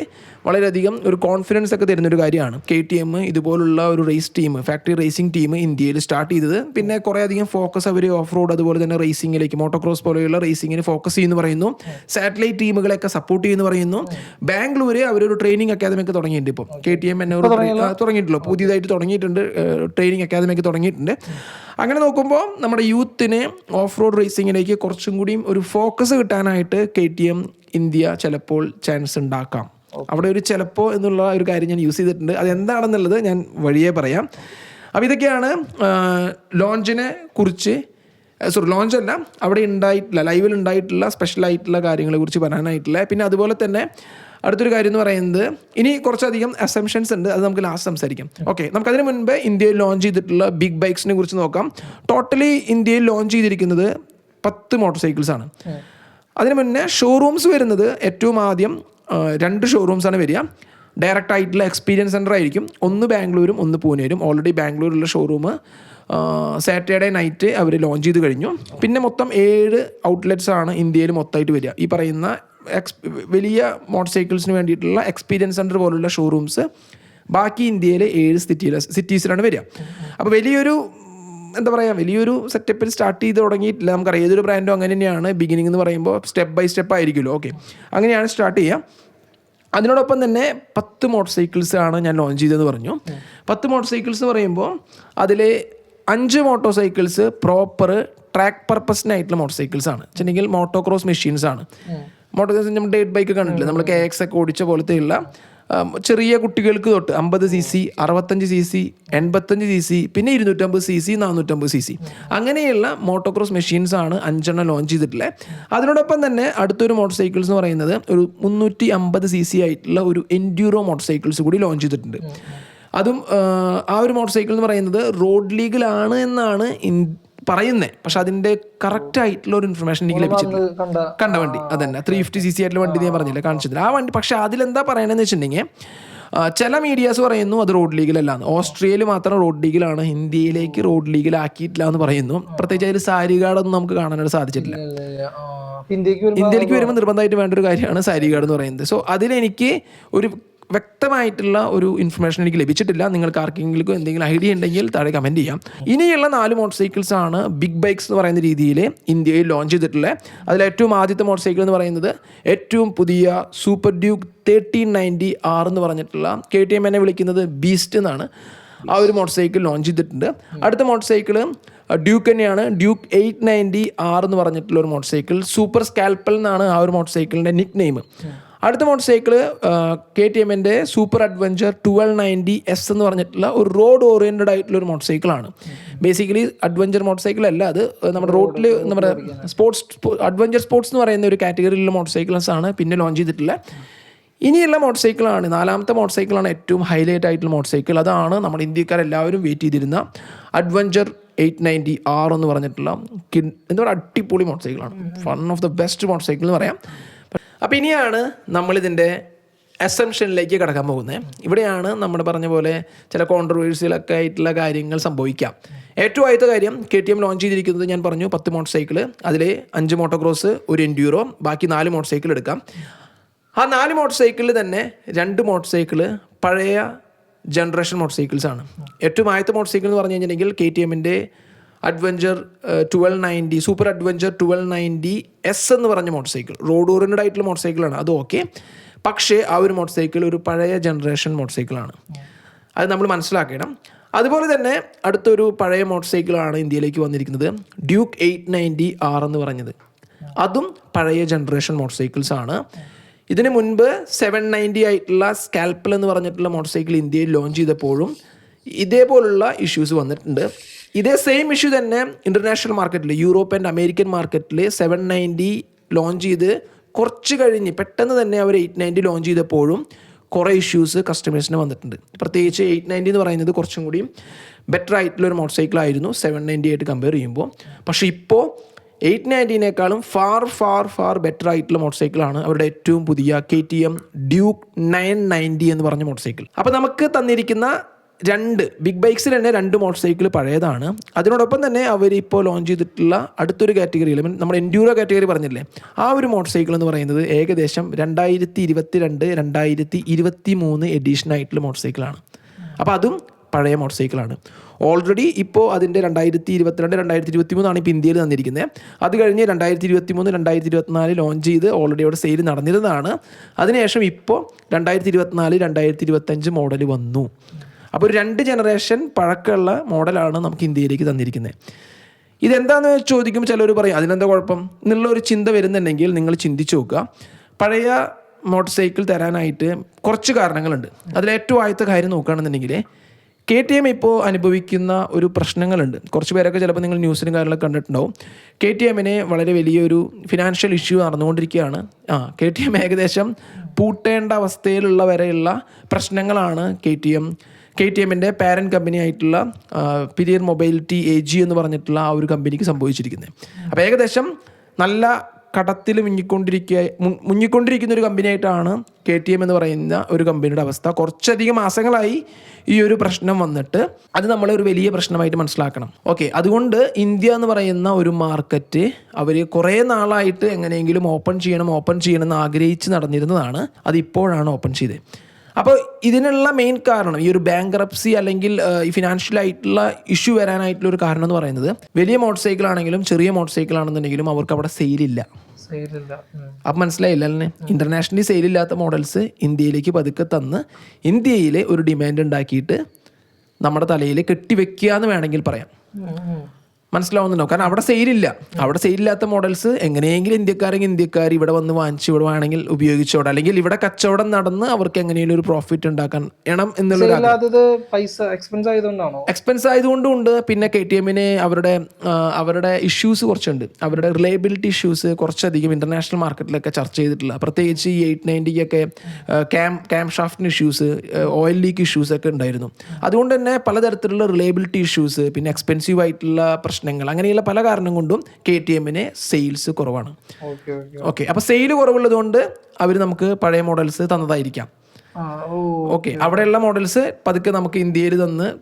വളരെയധികം ഒരു കോൺഫിഡൻസ് ഒക്കെ തരുന്നൊരു കാര്യമാണ്. KTM ഇതുപോലുള്ള ഒരു race team, factory racing team ഇന്ത്യയിൽ സ്റ്റാർട്ട് ചെയ്തത്. പിന്നെ കുറേ അധികം ഫോക്കസ് അവർ ഓഫ് റോഡ് അതുപോലെ തന്നെ റേസിംഗിലേക്ക്, മോട്ടോക്രോസ് പോലെയുള്ള റേസിങ്ങിന് ഫോക്കസ് ചെയ്യുന്നു പറയുന്നു. സാറ്റലൈറ്റ് ടീമുകളെയൊക്കെ സപ്പോർട്ട് ചെയ്യുന്നു പറയുന്നു. ബാംഗ്ലൂർ അവരൊരു ട്രെയിനിങ് അക്കാദമി ഒക്കെ തുടങ്ങിയിട്ടുണ്ട്. ഇപ്പോൾ KTM എന്നെ തുടങ്ങിയിട്ടുള്ളൂ, പുതിയതായിട്ട് തുടങ്ങിയിട്ടുണ്ട്, ട്രെയിനിങ് അക്കാദമി ഒക്കെ തുടങ്ങിയിട്ടുണ്ട്. അങ്ങനെ നോക്കുമ്പോൾ നമ്മുടെ യൂത്തിന് ഓഫ് റോഡ് റേസിങ്ങിലേക്ക് കുറച്ചും കൂടിയും ഒരു ഫോക്കസ് കിട്ടാനായിട്ട് KTM ഇന്ത്യ ചിലപ്പോൾ ചാൻസ് ഉണ്ടാക്കാം. അവിടെ ഒരു ചിലപ്പോൾ എന്നുള്ള ഒരു കാര്യം ഞാൻ യൂസ് ചെയ്തിട്ടുണ്ട്. അതെന്താണെന്നുള്ളത് ഞാൻ വഴിയേ പറയാം. അപ്പോൾ ഇതൊക്കെയാണ് ലോഞ്ചിനെ കുറിച്ച്, ലോഞ്ചല്ല, അവിടെ ഉണ്ടായിട്ടുള്ള ലൈവിൽ ഉണ്ടായിട്ടുള്ള സ്പെഷ്യലായിട്ടുള്ള കാര്യങ്ങളെ കുറിച്ച് പറയാനായിട്ടുള്ള. പിന്നെ അതുപോലെ തന്നെ അടുത്തൊരു കാര്യം എന്ന് പറയുന്നത്, ഇനി കുറച്ചധികം അസംഷൻസ് ഉണ്ട്, അത് നമുക്ക് ലാസ്റ്റ് സംസാരിക്കാം. ഓക്കെ, നമുക്കതിന് മുൻപ് ഇന്ത്യയിൽ ലോഞ്ച് ചെയ്തിട്ടുള്ള ബിഗ് ബൈക്സിനെ കുറിച്ച് നോക്കാം. ടോട്ടലി ഇന്ത്യയിൽ ലോഞ്ച് ചെയ്തിരിക്കുന്നത് 10 മോട്ടോർ സൈക്കിൾസ് ആണ്. അതിന് മുന്നേ ഷോറൂംസ് വരുന്നത് ഏറ്റവും ആദ്യം 2 ഷോറൂംസാണ് വരിക. ഡയറക്റ്റ് ആയിട്ടുള്ള എക്സ്പീരിയൻസ് സെൻ്റർ ആയിരിക്കും. ഒന്ന് ബാംഗ്ലൂരും ഒന്ന് പൂനെയും. ഓൾറെഡി ബാംഗ്ലൂരിലുള്ള ഷോറൂം സാറ്റർഡേ നൈറ്റ് അവർ ലോഞ്ച് ചെയ്ത് കഴിഞ്ഞു. പിന്നെ മൊത്തം 7 ഔട്ട്ലെറ്റ്സ് ആണ് ഇന്ത്യയിൽ മൊത്തമായിട്ട് വരിക. ഈ പറയുന്ന വലിയ മോട്ടോർ സൈക്കിൾസിന് വേണ്ടിയിട്ടുള്ള എക്സ്പീരിയൻസ് സെൻ്റർ പോലുള്ള ഷോറൂംസ് ബാക്കി ഇന്ത്യയിലെ 7 സിറ്റീസിലാണ് വരിക. അപ്പോൾ വലിയൊരു സെറ്റപ്പിൽ സ്റ്റാർട്ട് ചെയ്ത് തുടങ്ങിയിട്ടില്ല. നമുക്കറിയാം ഏതൊരു ബ്രാൻഡും അങ്ങനെ തന്നെയാണ്. ബിഗിനിങ് എന്ന് പറയുമ്പോൾ സ്റ്റെപ്പ് ബൈ സ്റ്റെപ്പ് ആയിരിക്കുമല്ലോ. ഓക്കെ, അങ്ങനെയാണ് സ്റ്റാർട്ട് ചെയ്യുക. അതിനോടൊപ്പം തന്നെ 10 മോട്ടോർ സൈക്കിൾസ് ആണ് ഞാൻ ലോഞ്ച് ചെയ്തതെന്ന് പറഞ്ഞു. 10 മോട്ടോർ സൈക്കിൾസ് എന്ന് പറയുമ്പോൾ അതിൽ 5 മോട്ടോർ സൈക്കിൾസ് പ്രോപ്പർ ട്രാക്ക് പർപ്പസിനായിട്ടുള്ള മോട്ടോർ സൈക്കിൾസ് ആണ്. വെച്ചിട്ടുണ്ടെങ്കിൽ മോട്ടോക്രോസ് മെഷീൻസ് ആണ്. മോട്ടോർ നമ്മൾ ഡേറ്റ് ബൈക്ക് കണ്ടിട്ടില്ല, നമ്മൾ KX ഒക്കെ ഓടിച്ച പോലത്തെയുള്ള ചെറിയ കുട്ടികൾക്ക് തൊട്ട് 50 cc, 65 cc, 85 cc, പിന്നെ 250 cc, 450 cc അങ്ങനെയുള്ള മോട്ടോക്രോസ് മെഷീൻസ് ആണ് 5 ലോഞ്ച് ചെയ്തിട്ടുള്ളത്. അതിനോടൊപ്പം തന്നെ അടുത്തൊരു മോട്ടോർ സൈക്കിൾസ് എന്ന് പറയുന്നത് ഒരു 350 cc ആയിട്ടുള്ള ഒരു എൻഡ്യൂറോ മോട്ടോർ സൈക്കിൾസ് കൂടി ലോഞ്ച് ചെയ്തിട്ടുണ്ട്. അതും ആ ഒരു മോട്ടോർ സൈക്കിൾ എന്ന് പറയുന്നത് റോഡ് ലീഗലാണ് എന്നാണ് പറയുന്നത്. പക്ഷെ അതിൻ്റെ കറക്റ്റ് ആയിട്ടുള്ള ഒരു ഇൻഫർമേഷൻ എനിക്ക് ലഭിച്ചിട്ടില്ല. കണ്ട വണ്ടി അതന്നെ 350 cc ആയിട്ടുള്ള വണ്ടി ഞാൻ പറഞ്ഞില്ല, കാണിച്ചതില്ല ആ വണ്ടി. പക്ഷെ അതിലെന്താ പറയണമെന്ന് വെച്ചിട്ടുണ്ടെങ്കിൽ ചില മീഡിയാസ് പറയുന്നു അത് റോഡ് ലീഗലല്ലാന്ന്. ഓസ്ട്രേലിയയിൽ മാത്രം റോഡ് ലീഗലാണ്, ഇന്ത്യയിലേക്ക് റോഡ് ലീഗലാക്കിയിട്ടില്ല എന്ന് പറയുന്നു. പ്രത്യേകിച്ച് അതിൽ സാരി ഗാർഡൊന്നും നമുക്ക് കാണാനായിട്ട് സാധിച്ചിട്ടില്ല. ഇന്ത്യയിലേക്ക് വരുമ്പോൾ നിർബന്ധമായിട്ട് വേണ്ട ഒരു കാര്യമാണ് സാരി ഗാർഡ് എന്ന് പറയുന്നത്. സോ അതിലെനിക്ക് ഒരു വ്യക്തമായിട്ടുള്ള ഒരു ഇൻഫർമേഷൻ എനിക്ക് ലഭിച്ചിട്ടില്ല. നിങ്ങൾക്ക് ആർക്കെങ്കിലും എന്തെങ്കിലും ഐഡിയ ഉണ്ടെങ്കിൽ താഴെ കമൻറ്റ് ചെയ്യാം. ഇനിയുള്ള 4 മോട്ടോർ സൈക്കിൾസ് ആണ് ബിഗ് ബൈക്സ് എന്ന് പറയുന്ന രീതിയിൽ ഇന്ത്യയിൽ ലോഞ്ച് ചെയ്തിട്ടുള്ളത്. അതിൽ ഏറ്റവും ആദ്യത്തെ മോട്ടോർ സൈക്കിൾ എന്ന് പറയുന്നത് ഏറ്റവും പുതിയ സൂപ്പർ ഡ്യൂക്ക് 1390R എന്ന് പറഞ്ഞിട്ടുള്ള KTM എന്നെ വിളിക്കുന്നത് ബീസ്റ്റ് എന്നാണ്. ആ ഒരു മോട്ടോർ സൈക്കിൾ ലോഞ്ച് ചെയ്തിട്ടുണ്ട്. അടുത്ത മോട്ടോർ സൈക്കിൾ ഡ്യൂക്ക് തന്നെയാണ്. ഡ്യൂക്ക് 890R എന്ന് പറഞ്ഞിട്ടുള്ള ഒരു മോട്ടോർ സൈക്കിൾ. സൂപ്പർ സ്കാൽപ്പൽ എന്നാണ് ആ ഒരു മോട്ടോർ സൈക്കിളിൻ്റെ നിക്ക് നെയിം. അടുത്ത മോട്ടോർ സൈക്കിൾ KTMൻ്റെ സൂപ്പർ അഡ്വഞ്ചർ 1290S എന്ന് പറഞ്ഞിട്ടുള്ള ഒരു റോഡ് ഓറിയൻറ്റഡ് ആയിട്ടുള്ള ഒരു മോട്ടോർ സൈക്കിളാണ്. ബേസിക്കലി അഡ്വഞ്ചർ മോട്ടോർ സൈക്കിൾ അല്ല, അത് നമ്മുടെ റോഡിൽ നമ്മുടെ അഡ്വഞ്ചർ സ്പോർട്സ് എന്ന് പറയുന്ന ഒരു കാറ്റഗറിയിലുള്ള മോട്ടോർ സൈക്കിൾസ് ആണ് പിന്നെ ലോഞ്ച് ചെയ്തിട്ടുള്ളത്. ഇനിയുള്ള മോട്ടോർ സൈക്കിളാണ് 4ാമത്തെ മോട്ടോർ സൈക്കിളാണ് ഏറ്റവും ഹൈലൈറ്റ് ആയിട്ടുള്ള മോട്ടോർ സൈക്കിൾ. അതാണ് നമ്മുടെ ഇന്ത്യക്കാരെല്ലാവരും വെയിറ്റ് ചെയ്തിരുന്ന അഡ്വഞ്ചർ 890R എന്ന് പറഞ്ഞിട്ടുള്ള എന്താ പറയുക അടിപൊളി മോട്ടോർ സൈക്കിളാണ്. One of the best motor cycle എന്ന് പറയാം. അപ്പോൾ ഇനിയാണ് നമ്മളിതിൻ്റെ അസംഷനിലേക്ക് കടക്കാൻ പോകുന്നത്. ഇവിടെയാണ് നമ്മൾ പറഞ്ഞ പോലെ ചില കോൺട്രവേഴ്സികളൊക്കെ ആയിട്ടുള്ള കാര്യങ്ങൾ സംഭവിക്കാം. ഏറ്റവും ആദ്യത്തെ കാര്യം KTM ലോഞ്ച് ചെയ്തിരിക്കുന്നത് ഞാൻ പറഞ്ഞു 10 മോട്ടോർ സൈക്കിൾ. അതിൽ 5 മോട്ടോക്രോസ്, ഒരു എൻഡ്യൂറോ, ബാക്കി 4 മോട്ടോർ സൈക്കിൾ എടുക്കാം. ആ 4 മോട്ടോർ സൈക്കിളിൽ തന്നെ 2 മോട്ടോർ സൈക്കിൾ പഴയ ജനറേഷൻ മോട്ടോർ സൈക്കിൾസ് ആണ്. ഏറ്റവും ആദ്യത്തെ മോട്ടോർ സൈക്കിൾ എന്ന് പറഞ്ഞു കഴിഞ്ഞിട്ടുണ്ടെങ്കിൽ KTMൻ്റെ അഡ്വഞ്ചർ 1290 സൂപ്പർ അഡ്വഞ്ചർ 1290S എന്ന് പറഞ്ഞ മോട്ടോർ സൈക്കിൾ. റോഡ് ഓറിയൻറ്റഡ് ആയിട്ടുള്ള മോട്ടോർ സൈക്കിളാണ്, അത് ഓക്കെ. പക്ഷേ ആ ഒരു മോട്ടോർ സൈക്കിൾ ഒരു പഴയ ജനറേഷൻ മോട്ടോർ സൈക്കിളാണ്, അത് നമ്മൾ മനസ്സിലാക്കണം. അതുപോലെ തന്നെ അടുത്തൊരു പഴയ മോട്ടോർ സൈക്കിളാണ് ഇന്ത്യയിലേക്ക് വന്നിരിക്കുന്നത്, ഡ്യൂക്ക് 890R എന്ന് പറഞ്ഞത്. അതും പഴയ ജനറേഷൻ മോട്ടോർ സൈക്കിൾസ് ആണ്. ഇതിന് മുൻപ് 790 ആയിട്ടുള്ള സ്കാൽപ്പൽ എന്ന് പറഞ്ഞിട്ടുള്ള മോട്ടോർ സൈക്കിൾ ഇന്ത്യയിൽ ലോഞ്ച് ചെയ്തപ്പോഴും ഇതേപോലുള്ള ഇഷ്യൂസ് വന്നിട്ടുണ്ട്. ഇതേ സെയിം ഇഷ്യൂ തന്നെ ഇൻ്റർനാഷണൽ മാർക്കറ്റിൽ, യൂറോപ്പ് ആൻഡ് അമേരിക്കൻ മാർക്കറ്റിൽ 790 ലോഞ്ച് ചെയ്ത് കുറച്ച് കഴിഞ്ഞ് പെട്ടെന്ന് തന്നെ അവർ 890 ലോഞ്ച് ചെയ്തപ്പോഴും കുറേ ഇഷ്യൂസ് കസ്റ്റമേഴ്സിന് വന്നിട്ടുണ്ട്. പ്രത്യേകിച്ച് 890 എന്ന് പറയുന്നത് കുറച്ചും കൂടി ബെറ്റർ ആയിട്ടുള്ളൊരു മോട്ടോർ സൈക്കിൾ ആയിരുന്നു 790 ആയിട്ട് കമ്പയർ ചെയ്യുമ്പോൾ. പക്ഷേ ഇപ്പോൾ 890നേക്കാളും ഫാർ ബെറ്റർ ആയിട്ടുള്ള മോട്ടോർ സൈക്കിളാണ് അവരുടെ ഏറ്റവും പുതിയ KTM ഡ്യൂക്ക് 990 എന്ന് പറഞ്ഞ മോട്ടോർ സൈക്കിൾ. അപ്പോൾ നമുക്ക് തന്നിരിക്കുന്ന 2 ബിഗ് ബൈക്സിൽ തന്നെ 2 മോട്ടോർ സൈക്കിൾ പഴയതാണ്. അതിനോടൊപ്പം തന്നെ അവർ ഇപ്പോൾ ലോഞ്ച് ചെയ്തിട്ടുള്ള അടുത്തൊരു കാറ്റഗറിയിൽ നമ്മുടെ എൻഡ്യൂറോ കാറ്റഗറി പറഞ്ഞില്ലേ, ആ ഒരു മോട്ടോർ സൈക്കിൾ എന്ന് പറയുന്നത് ഏകദേശം 2022-2023 എഡിഷൻ ആയിട്ടുള്ള മോട്ടോർ സൈക്കിളാണ്. അപ്പോൾ അതും പഴയ മോട്ടോർ സൈക്കിളാണ്. ഓൾറെഡി ഇപ്പോൾ അതിൻ്റെ 2022-2023 ഇപ്പോൾ ഇന്ത്യയിൽ തന്നിരിക്കുന്നത്. അത് കഴിഞ്ഞ് 2023-2024 ലോഞ്ച് ചെയ്ത് ഓൾറെഡി അവിടെ സെയിൽ നടന്നിരുന്നതാണ്. അതിനുശേഷം ഇപ്പോൾ 2024-2025 മോഡൽ വന്നു. അപ്പോൾ ഒരു 2 ജനറേഷൻ പഴക്കമുള്ള മോഡലാണ് നമുക്ക് ഇന്ത്യയിലേക്ക് തന്നിരിക്കുന്നത്. ഇതെന്താണെന്ന് ചോദിക്കുമ്പോൾ ചിലർ പറയും അതിനെന്താ കുഴപ്പം എന്നുള്ളൊരു ചിന്ത വരുന്നുണ്ടെങ്കിൽ നിങ്ങൾ ചിന്തിച്ച് നോക്കുക. പഴയ മോട്ടോർ സൈക്കിൾ തരാനായിട്ട് കുറച്ച് കാരണങ്ങളുണ്ട്. അതിലേറ്റവും ആദ്യത്തെ കാര്യം നോക്കുകയാണെന്നുണ്ടെങ്കിൽ KTM ഇപ്പോൾ അനുഭവിക്കുന്ന ഒരു പ്രശ്നങ്ങളുണ്ട്. കുറച്ച് പേരൊക്കെ ചിലപ്പോൾ നിങ്ങൾ ന്യൂസിലും കാര്യങ്ങളൊക്കെ കണ്ടിട്ടുണ്ടാവും. KTMന് വളരെ വലിയൊരു ഫിനാൻഷ്യൽ ഇഷ്യൂ നടന്നുകൊണ്ടിരിക്കുകയാണ്. KTM ഏകദേശം പൂട്ടേണ്ട അവസ്ഥയിലുള്ള വരെയുള്ള പ്രശ്നങ്ങളാണ് KTMൻ്റെ പാരൻറ്റ് കമ്പനി ആയിട്ടുള്ള പിരിയർ മൊബൈലിറ്റി AG എന്ന് പറഞ്ഞിട്ടുള്ള ആ ഒരു കമ്പനിക്ക് സംഭവിച്ചിരിക്കുന്നത്. അപ്പോൾ ഏകദേശം നല്ല കടത്തിൽ മുങ്ങിക്കൊണ്ടിരിക്കുന്ന ഒരു കമ്പനിയായിട്ടാണ് KTM എന്ന് പറയുന്ന ഒരു കമ്പനിയുടെ അവസ്ഥ. കുറച്ചധികം മാസങ്ങളായി ഈ ഒരു പ്രശ്നം വന്നിട്ട് അത് നമ്മളെ ഒരു വലിയ പ്രശ്നമായിട്ട് മനസ്സിലാക്കണം. ഓക്കെ, അതുകൊണ്ട് ഇന്ത്യ എന്ന് പറയുന്ന ഒരു മാർക്കറ്റ് അവർ കുറേ നാളായിട്ട് എങ്ങനെയെങ്കിലും ഓപ്പൺ ചെയ്യണം എന്ന് ആഗ്രഹിച്ച് നടന്നിരുന്നതാണ്. അത് ഇപ്പോഴാണ് ഓപ്പൺ ചെയ്തത്. അപ്പോൾ ഇതിനുള്ള മെയിൻ കാരണം ഈ ഒരു ബാങ്ക്രപ്സി അല്ലെങ്കിൽ ഈ ഫിനാൻഷ്യൽ ആയിട്ടുള്ള ഇഷ്യൂ വരാനായിട്ടുള്ള ഒരു കാരണം എന്ന് പറയുന്നത് വലിയ മോട്ടോർ സൈക്കിൾ ആണെങ്കിലും ചെറിയ മോട്ടോർ സൈക്കിൾ ആണെന്നുണ്ടെങ്കിലും അവർക്ക് അവിടെ സെയിലില്ല. അപ്പം മനസ്സിലായില്ല അല്ലേ? ഇന്റർനാഷണലി സെയിലില്ലാത്ത മോഡൽസ് ഇന്ത്യയിലേക്ക് പതുക്കെ തന്ന് ഇന്ത്യയിൽ ഒരു ഡിമാൻഡ് ഉണ്ടാക്കിയിട്ട് നമ്മുടെ തലയിൽ കെട്ടിവെക്കുക എന്ന് വേണമെങ്കിൽ പറയാം. മനസ്സിലാവുന്നുണ്ടോ? കാരണം അവിടെ സെയിലില്ലാത്ത മോഡൽസ് എങ്ങനെയെങ്കിലും ഇന്ത്യക്കാർ ഇവിടെ വന്ന് വാങ്ങിച്ച് ഇവിടെ വേണമെങ്കിൽ ഉപയോഗിച്ചോടെ അല്ലെങ്കിൽ ഇവിടെ കച്ചവടം നടന്ന് അവർക്ക് എങ്ങനെയെങ്കിലും ഒരു പ്രോഫിറ്റ് ഉണ്ടാക്കാൻ വേണം എന്നുള്ള എക്സ്പെൻസ് ആയതുകൊണ്ടും ഉണ്ട്. പിന്നെ KTMന് അവരുടെ ഇഷ്യൂസ് കുറച്ചുണ്ട്. അവരുടെ റിലയബിലിറ്റി ഇഷ്യൂസ് കുറച്ചധികം ഇന്റർനാഷണൽ മാർക്കറ്റിലൊക്കെ ചർച്ച ചെയ്തിട്ടില്ല. പ്രത്യേകിച്ച് ഈ 890 ക്യാം ഷാഫ്റ്റിന് ഇഷ്യൂസ്, ഓയിൽ ലീക്ക് ഇഷ്യൂസ് ഒക്കെ ഉണ്ടായിരുന്നു. അതുകൊണ്ട് തന്നെ പലതരത്തിലുള്ള റിലയബിലിറ്റി ഇഷ്യൂസ്, പിന്നെ എക്സ്പെൻസീവ് ആയിട്ടുള്ള പ്രശ്നങ്ങൾ, അങ്ങനെയുള്ള പല കാരണം കൊണ്ടും KTMന് സെയിൽസ് കുറവാണ്. ഓക്കെ, അപ്പോൾ സെയിൽ കുറവുള്ളത് കൊണ്ട് അവർ നമുക്ക് പഴയ മോഡൽസ് തന്നതായിരിക്കാം. ഓക്കെ, അവിടെയുള്ള മോഡൽസ് പതുക്കെ നമുക്ക് ഇന്ത്യയിൽ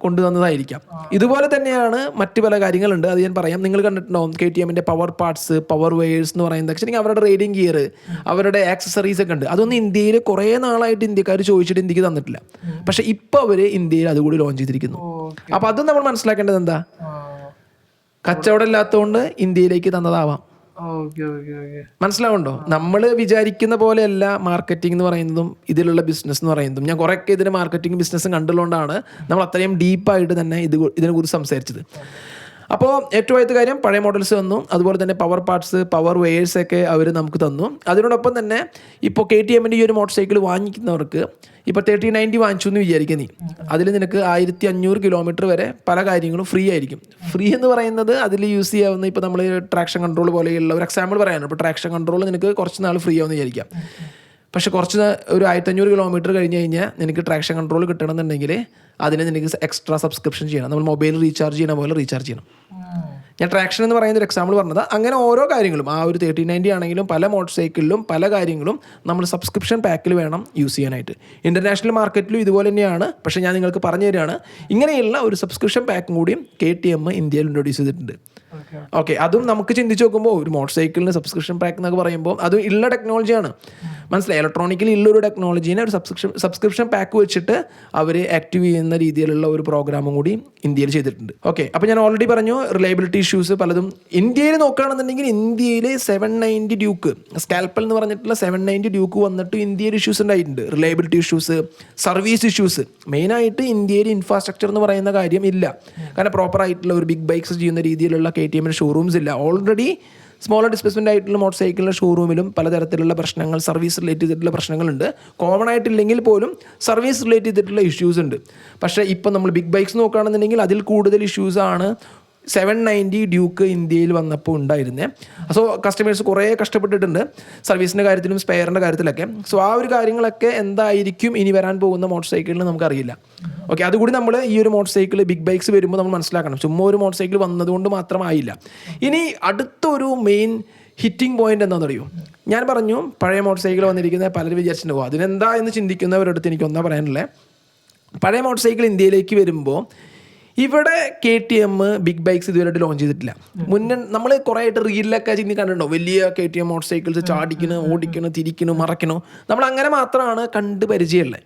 കൊണ്ടുതന്നതായിരിക്കാം. ഇതുപോലെ തന്നെയാണ് മറ്റു പല കാര്യങ്ങളുണ്ട്. അത് ഞാൻ പറയാം. നിങ്ങൾ കണ്ടിട്ടുണ്ടാവും KTMന്റെ പവർ പാർട്സ്, പവർ വെയേഴ്സ് എന്ന് പറയുന്നത്. പക്ഷേ അവരുടെ റൈഡിങ് ഗിയർ, അവരുടെ ആക്സസറീസ് ഒക്കെ ഉണ്ട്. അതൊന്നും ഇന്ത്യയിൽ കുറേ നാളായിട്ട് ഇന്ത്യക്കാർ ചോദിച്ചിട്ട് ഇന്ത്യക്ക് തന്നിട്ടില്ല. പക്ഷെ ഇപ്പോൾ അവർ ഇന്ത്യയിൽ അതുകൂടി ലോഞ്ച് ചെയ്തിരിക്കുന്നു. അപ്പോൾ അതും നമ്മൾ മനസ്സിലാക്കേണ്ടത് എന്താ, കച്ചവടം ഇല്ലാത്തതുകൊണ്ട് ഇന്ത്യയിലേക്ക് തന്നതാവാം. മനസ്സിലാവുണ്ടോ? നമ്മൾ വിചാരിക്കുന്ന പോലെയല്ല മാർക്കറ്റിംഗ് എന്ന് പറയുന്നതും ഇതിലുള്ള ബിസിനസ് എന്ന് പറയുന്നതും. ഞാൻ കുറേയൊക്കെ ഇതിന് മാർക്കറ്റിംഗ് ബിസിനസ്സും കണ്ടുള്ളതുകൊണ്ടാണ് നമ്മൾ അത്രയും ഡീപ്പായിട്ട് തന്നെ ഇതിനെക്കുറിച്ച് സംസാരിച്ചത്. അപ്പോൾ ഏറ്റവും ആദ്യത്തെ കാര്യം പഴയ മോഡൽസ് തന്നു. അതുപോലെ തന്നെ പവർ പാർട്സ്, പവർ വെയേഴ്സ് ഒക്കെ അവർ നമുക്ക് തന്നു. അതിനോടൊപ്പം തന്നെ ഇപ്പോൾ KTMന്റെ ഈ ഒരു മോട്ടോർ സൈക്കിൾ വാങ്ങിക്കുന്നവർക്ക് ഇപ്പോൾ 3090 വാങ്ങിച്ചു എന്ന് വിചാരിക്കുക നീ, അതിൽ നിനക്ക് 1500 കിലോമീറ്റർ വരെ പല കാര്യങ്ങളും ഫ്രീ ആയിരിക്കും. ഫ്രീ എന്ന് പറയുന്നത് അതിൽ യൂസ് ചെയ്യാവുന്ന ഇപ്പോൾ നമ്മൾ ട്രാക്ഷൻ കൺട്രോൾ പോലെയുള്ള ഒരു എക്സാമ്പിൾ പറയാനാണ്. ഇപ്പോൾ ട്രാക്ഷൻ കൺട്രോൾ നിനക്ക് കുറച്ച് നാൾ ഫ്രീ ആവുമെന്ന് വിചാരിക്കാം. പക്ഷേ ഒരു 1500 കിലോമീറ്റർ കഴിഞ്ഞ് കഴിഞ്ഞാൽ നിനക്ക് ട്രാക്ഷൻ കൺട്രോൾ കിട്ടണമെന്നുണ്ടെങ്കിൽ അതിന് നിനക്ക് എക്സ്ട്രാ സബ്സ്ക്രിപ്ഷൻ ചെയ്യണം. നമ്മൾ മൊബൈൽ റീചാർജ് ചെയ്യണ പോലെ റീചാർജ് ചെയ്യണം. ഞാൻ ട്രാക്ഷൻ എന്ന് പറയുന്ന ഒരു എക്സാമ്പിൾ പറഞ്ഞത്. അങ്ങനെ ഓരോ കാര്യങ്ങളും ആ ഒരു 3090 ആണെങ്കിലും പല മോട്ടോർ സൈക്കിളിലും പല കാര്യങ്ങളും നമ്മൾ സബ്സ്ക്രിപ്ഷൻ പാക്കിൽ വേണം യൂസ് ചെയ്യാനായിട്ട്. ഇൻ്റർനാഷണൽ മാർക്കറ്റിലും ഇതുപോലെ തന്നെയാണ്. പക്ഷേ ഞാൻ നിങ്ങൾക്ക് പറഞ്ഞു തരികയാണ്, ഇങ്ങനെയുള്ള ഒരു സബ്സ്ക്രിപ്ഷൻ പാക്കും കൂടിയും KTM ഇന്ത്യയിൽ ഇൻട്രൊഡ്യൂസ് ചെയ്തിട്ടുണ്ട്. ഓക്കെ, അതും നമുക്ക് ചിന്തിച്ച് നോക്കുമ്പോൾ ഒരു മോട്ടോർ സൈക്കിളിന് സബ്സ്ക്രിപ്ഷൻ പാക്ക് എന്നൊക്കെ പറയുമ്പോൾ അത് ഉള്ള ടെക്നോളജിയാണ്. മനസ്സിലായി? ഇലക്ട്രോണിക്കലി ഉള്ളൊരു ടെക്നോളജീനെ ഒരു സബ്സ്ക്രിപ്ഷൻ പാക്ക് വെച്ചിട്ട് അവർ ആക്റ്റീവ് ചെയ്യുന്ന രീതിയിലുള്ള ഒരു പ്രോഗ്രാമും കൂടി ഇന്ത്യയിൽ ചെയ്തിട്ടുണ്ട്. ഓക്കെ, അപ്പോൾ ഞാൻ ഓൾറെഡി പറഞ്ഞു റിലയബിലിറ്റി ഇഷ്യൂസ് പലതും ഇന്ത്യയിൽ നോക്കുകയാണെന്നുണ്ടെങ്കിൽ ഇന്ത്യയിൽ 790 ഡ്യൂക്ക് സ്കാൽപ്പൽ എന്ന് പറഞ്ഞിട്ടുള്ള 790 ഡ്യൂക്ക് വന്നിട്ട് ഇന്ത്യയിൽ ഇഷ്യൂസ് ഉണ്ടായിട്ടുണ്ട്. Reliability issues, service issues. മെയിനായിട്ട് ഇന്ത്യയിൽ ഇൻഫ്രാസ്ട്രക്ചർ എന്ന് പറയുന്ന കാര്യം ഇല്ല. കാരണം പ്രോപ്പറായിട്ടുള്ള ഒരു ബിഗ് ബൈക്സ് ചെയ്യുന്ന രീതിയിലുള്ള KTMന്റെ ഷോറൂംസ് ഇല്ല. ഓൾറെഡി സ്മോളർ ഡിസ്പ്ലേസ്മെൻ്റ് ആയിട്ടുള്ള മോട്ടോർ സൈക്കിളിൻ്റെ ഷോറൂമിലും പലതരത്തിലുള്ള പ്രശ്നങ്ങൾ, സർവീസ് റിലേറ്റ് ചെയ്തിട്ടുള്ള പ്രശ്നങ്ങളുണ്ട്. കോമൺ ആയിട്ടില്ലെങ്കിൽ പോലും സർവീസ് റിലേറ്റ് ചെയ്തിട്ടുള്ള ഇഷ്യൂസ് ഉണ്ട്. പക്ഷേ ഇപ്പം നമ്മൾ ബിഗ് ബൈക്സ് നോക്കുകയാണെന്നുണ്ടെങ്കിൽ അതിൽ കൂടുതൽ ഇഷ്യൂസാണ് 790 ഡ്യൂക്ക് ഇന്ത്യയിൽ വന്നപ്പോൾ ഉണ്ടായിരുന്നേ. സോ കസ്റ്റമേഴ്സ് കുറേ കഷ്ടപ്പെട്ടിട്ടുണ്ട് സർവീസിൻ്റെ കാര്യത്തിലും സ്പെയറിൻ്റെ കാര്യത്തിലൊക്കെ. സോ ആ ഒരു കാര്യങ്ങളൊക്കെ എന്തായിരിക്കും ഇനി വരാൻ പോകുന്ന മോട്ടോർ സൈക്കിളിന് നമുക്കറിയില്ല. ഓക്കെ, അതുകൂടി നമ്മൾ ഈ ഒരു മോട്ടോർ സൈക്കിൾ ബിഗ് ബൈക്സ് വരുമ്പോൾ നമ്മൾ മനസ്സിലാക്കണം. ചുമ്മാ ഒരു മോട്ടോർ സൈക്കിൾ വന്നതുകൊണ്ട് മാത്രമായില്ല. ഇനി അടുത്തൊരു മെയിൻ ഹിറ്റിംഗ് പോയിന്റ് എന്താണെന്ന് അറിയോ? ഞാൻ പറഞ്ഞു പഴയ മോട്ടോർ സൈക്കിൾ വന്നിരിക്കുന്ന പലരും വിചാരിച്ചിട്ടുണ്ടാവും. അതിനെന്താ എന്ന് ചിന്തിക്കുന്നവരടുത്ത് എനിക്കൊന്നാ പറയാനുള്ളത്, പഴയ മോട്ടോർ സൈക്കിൾ ഇന്ത്യയിലേക്ക് വരുമ്പോൾ ഇവിടെ KTM ബിഗ് ബൈക്സ് ഇതുവരെയായിട്ട് ലോഞ്ച് ചെയ്തിട്ടില്ല. മുന്നേ നമ്മൾ കുറേ ആയിട്ട് റീലിലൊക്കെ കണ്ടിട്ടുണ്ടോ, വലിയ KTM മോട്ടോർ സൈക്കിൾസ് ചാടിക്കണ്, ഓടിക്കണു, തിരിക്കണു, മറക്കണു. നമ്മൾ അങ്ങനെ മാത്രമാണ് കണ്ടു പരിചയമുള്ളത്.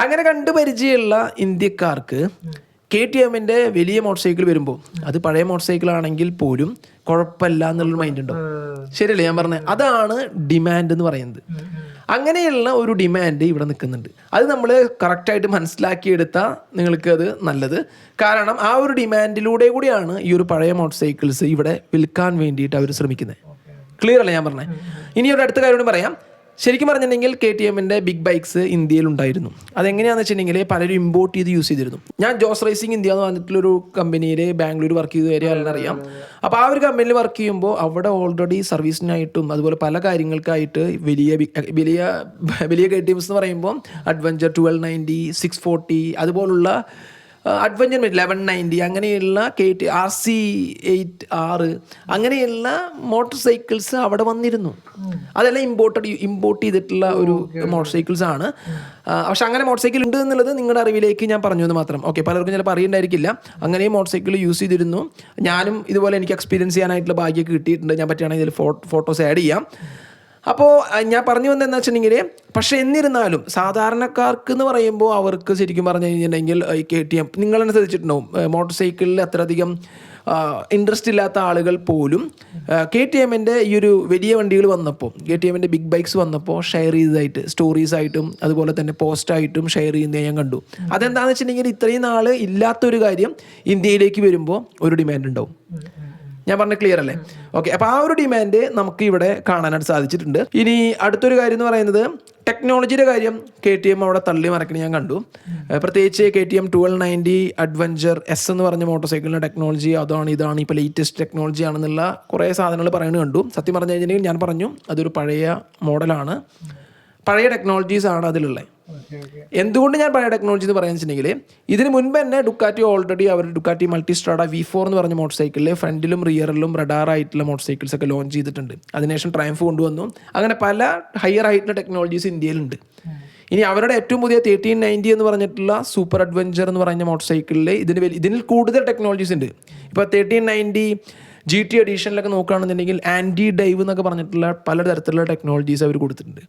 അങ്ങനെ കണ്ടു പരിചയമുള്ള ഇന്ത്യക്കാർക്ക് KTMൻ്റെ വലിയ മോട്ടോർ സൈക്കിൾ വരുമ്പോൾ അത് പഴയ മോട്ടോർ സൈക്കിൾ ആണെങ്കിൽ പോലും കുഴപ്പമില്ല എന്നുള്ളൊരു മൈൻഡ് ഉണ്ടോ? ശരിയല്ലേ ഞാൻ പറഞ്ഞത്? അതാണ് ഡിമാൻഡ് എന്ന് പറയുന്നത്. അങ്ങനെയുള്ള ഒരു ഡിമാൻഡ് ഇവിടെ നിൽക്കുന്നുണ്ട്. അത് നമ്മൾ കറക്റ്റായിട്ട് മനസ്സിലാക്കിയെടുത്താൽ നിങ്ങൾക്ക് അത് നല്ലത്. കാരണം ആ ഒരു ഡിമാൻഡിലൂടെ കൂടിയാണ് ഈ ഒരു പഴയ മോട്ടോർ സൈക്കിൾസ് ഇവിടെ വിൽക്കാൻ വേണ്ടിയിട്ട് അവർ ശ്രമിക്കുന്നത്. ക്ലിയർ അല്ലേ ഞാൻ പറഞ്ഞത്? ഇനി ഒരു അടുത്ത കാര്യം കൂടി പറയാം. ശരിക്കും പറഞ്ഞിട്ടുണ്ടെങ്കിൽ KTMൻ്റെ ബിഗ് ബൈക്സ് ഇന്ത്യയിൽ ഉണ്ടായിരുന്നു. അതെങ്ങനെയാണെന്ന് വെച്ചിട്ടുണ്ടെങ്കിൽ പലരും ഇമ്പോർട്ട് ചെയ്ത് യൂസ് ചെയ്തിരുന്നു. ഞാൻ ജോസ് റേസിംഗ് ഇന്ത്യ എന്ന് പറഞ്ഞിട്ടുള്ളൊരു കമ്പനിയിൽ ബാംഗ്ലൂർ വർക്ക് ചെയ്ത് വരിക അറിയാം. അപ്പോൾ ആ ഒരു കമ്പനിയിൽ വർക്ക് ചെയ്യുമ്പോൾ അവിടെ ഓൾറെഡി സർവീസിനായിട്ടും അതുപോലെ പല കാര്യങ്ങൾക്കായിട്ട് വലിയ KTMs എന്ന് പറയുമ്പോൾ അഡ്വഞ്ചർ 1290, 640 അതുപോലുള്ള അഡ്വഞ്ചർ 1190 അങ്ങനെയുള്ള RC8R അങ്ങനെയുള്ള മോട്ടോർ സൈക്കിൾസ് അവിടെ വന്നിരുന്നു. അതെല്ലാം ഇമ്പോർട്ട് ചെയ്തിട്ടുള്ള ഒരു മോട്ടോർ സൈക്കിൾസ് ആണ്. പക്ഷെ അങ്ങനെ മോട്ടോർ സൈക്കിൾ ഉണ്ട് എന്നുള്ളത് നിങ്ങളുടെ അറിവിലേക്ക് ഞാൻ പറഞ്ഞു എന്ന് മാത്രം. ഓക്കെ, പലർക്കും ചിലപ്പോൾ അറിയണ്ടായിരിക്കില്ല. അങ്ങനെയും മോട്ടോർ സൈക്കിൾ യൂസ് ചെയ്തിരുന്നു. ഞാനും ഇതുപോലെ എനിക്ക് എക്സ്പീരിയൻസ് ചെയ്യാനായിട്ടുള്ള ഭാഗ്യമൊക്കെ കിട്ടിയിട്ടുണ്ട്. ഞാൻ പറ്റുകയാണെങ്കിൽ ഇതിൽ ഫോട്ടോസ് ആഡ് ചെയ്യാം. അപ്പോൾ ഞാൻ പറഞ്ഞു വന്നതെന്ന് വെച്ചിട്ടുണ്ടെങ്കിൽ, പക്ഷേ എന്നിരുന്നാലും സാധാരണക്കാർക്ക് എന്ന് പറയുമ്പോൾ അവർക്ക് ശരിക്കും പറഞ്ഞു കഴിഞ്ഞിട്ടുണ്ടെങ്കിൽ ഈ KTM നിങ്ങൾ തന്നെ ശ്രദ്ധിച്ചിട്ടുണ്ടാവും, മോട്ടോർ സൈക്കിളിൽ അത്രയധികം ഇൻട്രസ്റ്റ് ഇല്ലാത്ത ആളുകൾ പോലും KTMൻ്റെ ഈ ഒരു വലിയ വണ്ടികൾ വന്നപ്പോൾ, KTMൻ്റെ ബിഗ് ബൈക്സ് വന്നപ്പോൾ ഷെയർ ചെയ്തതായിട്ട് സ്റ്റോറീസായിട്ടും അതുപോലെ തന്നെ പോസ്റ്റായിട്ടും ഷെയർ ചെയ്യുന്നത് ഞാൻ കണ്ടു. അതെന്താണെന്ന് വെച്ചിട്ടുണ്ടെങ്കിൽ ഇത്രയും നാൾ ഇല്ലാത്തൊരു കാര്യം ഇന്ത്യയിലേക്ക് വരുമ്പോൾ ഒരു ഡിമാൻഡ് ഉണ്ടാവും. ഞാൻ പറഞ്ഞ ക്ലിയർ അല്ലേ? ഓക്കെ, അപ്പോൾ ആ ഒരു ഡിമാൻഡ് നമുക്ക് ഇവിടെ കാണാനായിട്ട് സാധിച്ചിട്ടുണ്ട്. ഇനി അടുത്തൊരു കാര്യം എന്ന് പറയുന്നത് ടെക്നോളജിയുടെ കാര്യം KTM അവിടെ തള്ളി മറക്കണ ഞാൻ കണ്ടു. പ്രത്യേകിച്ച് KTM 1290 അഡ്വഞ്ചർ S എന്ന് പറഞ്ഞ മോട്ടോർ സൈക്കിളിൻ്റെ ടെക്നോളജി ഇതാണ് ഇപ്പോൾ ലേറ്റസ്റ്റ് ടെക്നോളജി ആണെന്നുള്ള കുറേ സാധനങ്ങൾ പറയുന്നത് കണ്ടു. സത്യം പറഞ്ഞു കഴിഞ്ഞിട്ടുണ്ടെങ്കിൽ ഞാൻ പറഞ്ഞു അതൊരു പഴയ മോഡലാണ്, പഴയ ടെക്നോളജീസ് ആണ് അതിലുള്ളത്. എന്തുകൊണ്ട് ഞാൻ പഴയ ടെക്നോളജി എന്ന് പറയാന്ന് വെച്ചിട്ടുണ്ടെങ്കിൽ, ഇതിന് മുൻപ് തന്നെ ഡുക്കാറ്റി ഓൾറെഡി അവർ ഡുക്കാറ്റി മൾട്ടിസ്ട്രാഡ V4 എന്ന് പറഞ്ഞ മോട്ടോർ സൈക്കിളിൽ ഫ്രണ്ടിലും റിയറിലും റഡാറായിട്ടുള്ള മോട്ടോർ സൈക്കിൾസ് ഒക്കെ ലോഞ്ച് ചെയ്തിട്ടുണ്ട്. അതിനുശേഷം ട്രയംഫ് കൊണ്ടുവന്നു. അങ്ങനെ പല ഹയർ ആയിട്ടുള്ള ടെക്നോളജീസ് ഇന്ത്യയിലുണ്ട്. ഇനി അവരുടെ ഏറ്റവും പുതിയ 1390 എന്ന് പറഞ്ഞിട്ടുള്ള സൂപ്പർ അഡ്വഞ്ചർ എന്ന് പറഞ്ഞ മോട്ടോർ സൈക്കിളിൽ ഇതിൽ കൂടുതൽ ടെക്നോളജീസ് ഉണ്ട്. ഇപ്പോൾ 1390 GT എഡീഷനിലൊക്കെ നോക്കുകയാണെന്നുണ്ടെങ്കിൽ ആൻറ്റി ഡൈവ് എന്നൊക്കെ പറഞ്ഞിട്ടുള്ള പലതരത്തിലുള്ള ടെക്നോളജീസ് അവർ കൊടുത്തിട്ടുണ്ട്.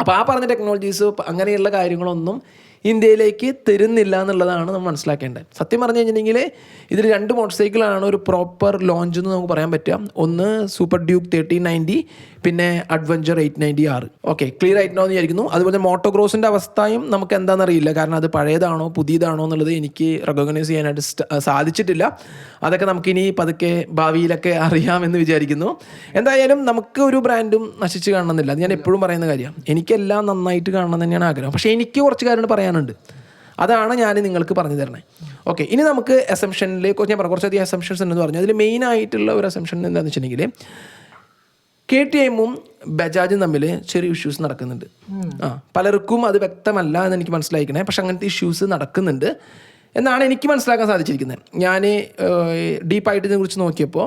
അപ്പോൾ ആ പറഞ്ഞ ടെക്നോളജീസ് അങ്ങനെയുള്ള കാര്യങ്ങളൊന്നും ഇന്ത്യയിലേക്ക് തരുന്നില്ല എന്നുള്ളതാണ് നമ്മൾ മനസ്സിലാക്കേണ്ടത്. സത്യം പറഞ്ഞു കഴിഞ്ഞിട്ടുണ്ടെങ്കിൽ ഇതിൽ 2 മോട്ടോർ സൈക്കിളാണ് ഒരു പ്രോപ്പർ ലോഞ്ച് എന്ന് നമുക്ക് പറയാൻ പറ്റുക. ഒന്ന് സൂപ്പർ ഡ്യൂക്ക് 1390, പിന്നെ അഡ്വഞ്ചർ 890R. ഓക്കെ, ക്ലിയർ ആയിട്ടുണ്ടോ എന്ന് വിചാരിക്കുന്നു. അതുപോലെ മോട്ടോക്രോസിൻ്റെ അവസ്ഥയും നമുക്ക് എന്താണെന്നറിയില്ല. കാരണം അത് പഴയതാണോ പുതിയതാണോ എന്നുള്ളത് എനിക്ക് റെക്കഗ്നൈസ് ചെയ്യാനായിട്ട് സാധിച്ചിട്ടില്ല. അതൊക്കെ നമുക്കിനി പതുക്കെ ഭാവിയിലൊക്കെ അറിയാമെന്ന് വിചാരിക്കുന്നു. എന്തായാലും നമുക്ക് ഒരു ബ്രാൻഡും നശിച്ച് കാണണമെന്നില്ല. അത് ഞാൻ എപ്പോഴും പറയുന്ന കാര്യമാണ്. എനിക്കെല്ലാം നന്നായിട്ട് കാണണം തന്നെയാണ് ആഗ്രഹം. പക്ഷേ എനിക്ക് കുറച്ച് കാര്യങ്ങൾ പറയാനുണ്ട്. അതാണ് ഞാൻ നിങ്ങൾക്ക് പറഞ്ഞു തരണേ. ഓക്കെ, ഇനി നമുക്ക് അസംഷനിലേക്ക് ഞാൻ പറഞ്ഞു. കുറച്ചധികം അസംഷൻസ് ഉണ്ടെന്ന് പറഞ്ഞു. അതിൽ മെയിൻ ആയിട്ടുള്ള ഒരു അസംഷൻ എന്താണെന്ന് വെച്ചിട്ടുണ്ടെങ്കിൽ, KTMും ബജാജും തമ്മിൽ ചെറിയ ഇഷ്യൂസ് നടക്കുന്നുണ്ട്. പലർക്കും അത് വ്യക്തമല്ല എന്ന് എനിക്ക് മനസ്സിലാക്കണേ. പക്ഷെ അങ്ങനത്തെ ഇഷ്യൂസ് നടക്കുന്നുണ്ട് എന്നാണ് എനിക്ക് മനസ്സിലാക്കാൻ സാധിച്ചിരിക്കുന്നത്. ഞാൻ ഡീപ്പായിട്ട് ഇതിനെക്കുറിച്ച് നോക്കിയപ്പോൾ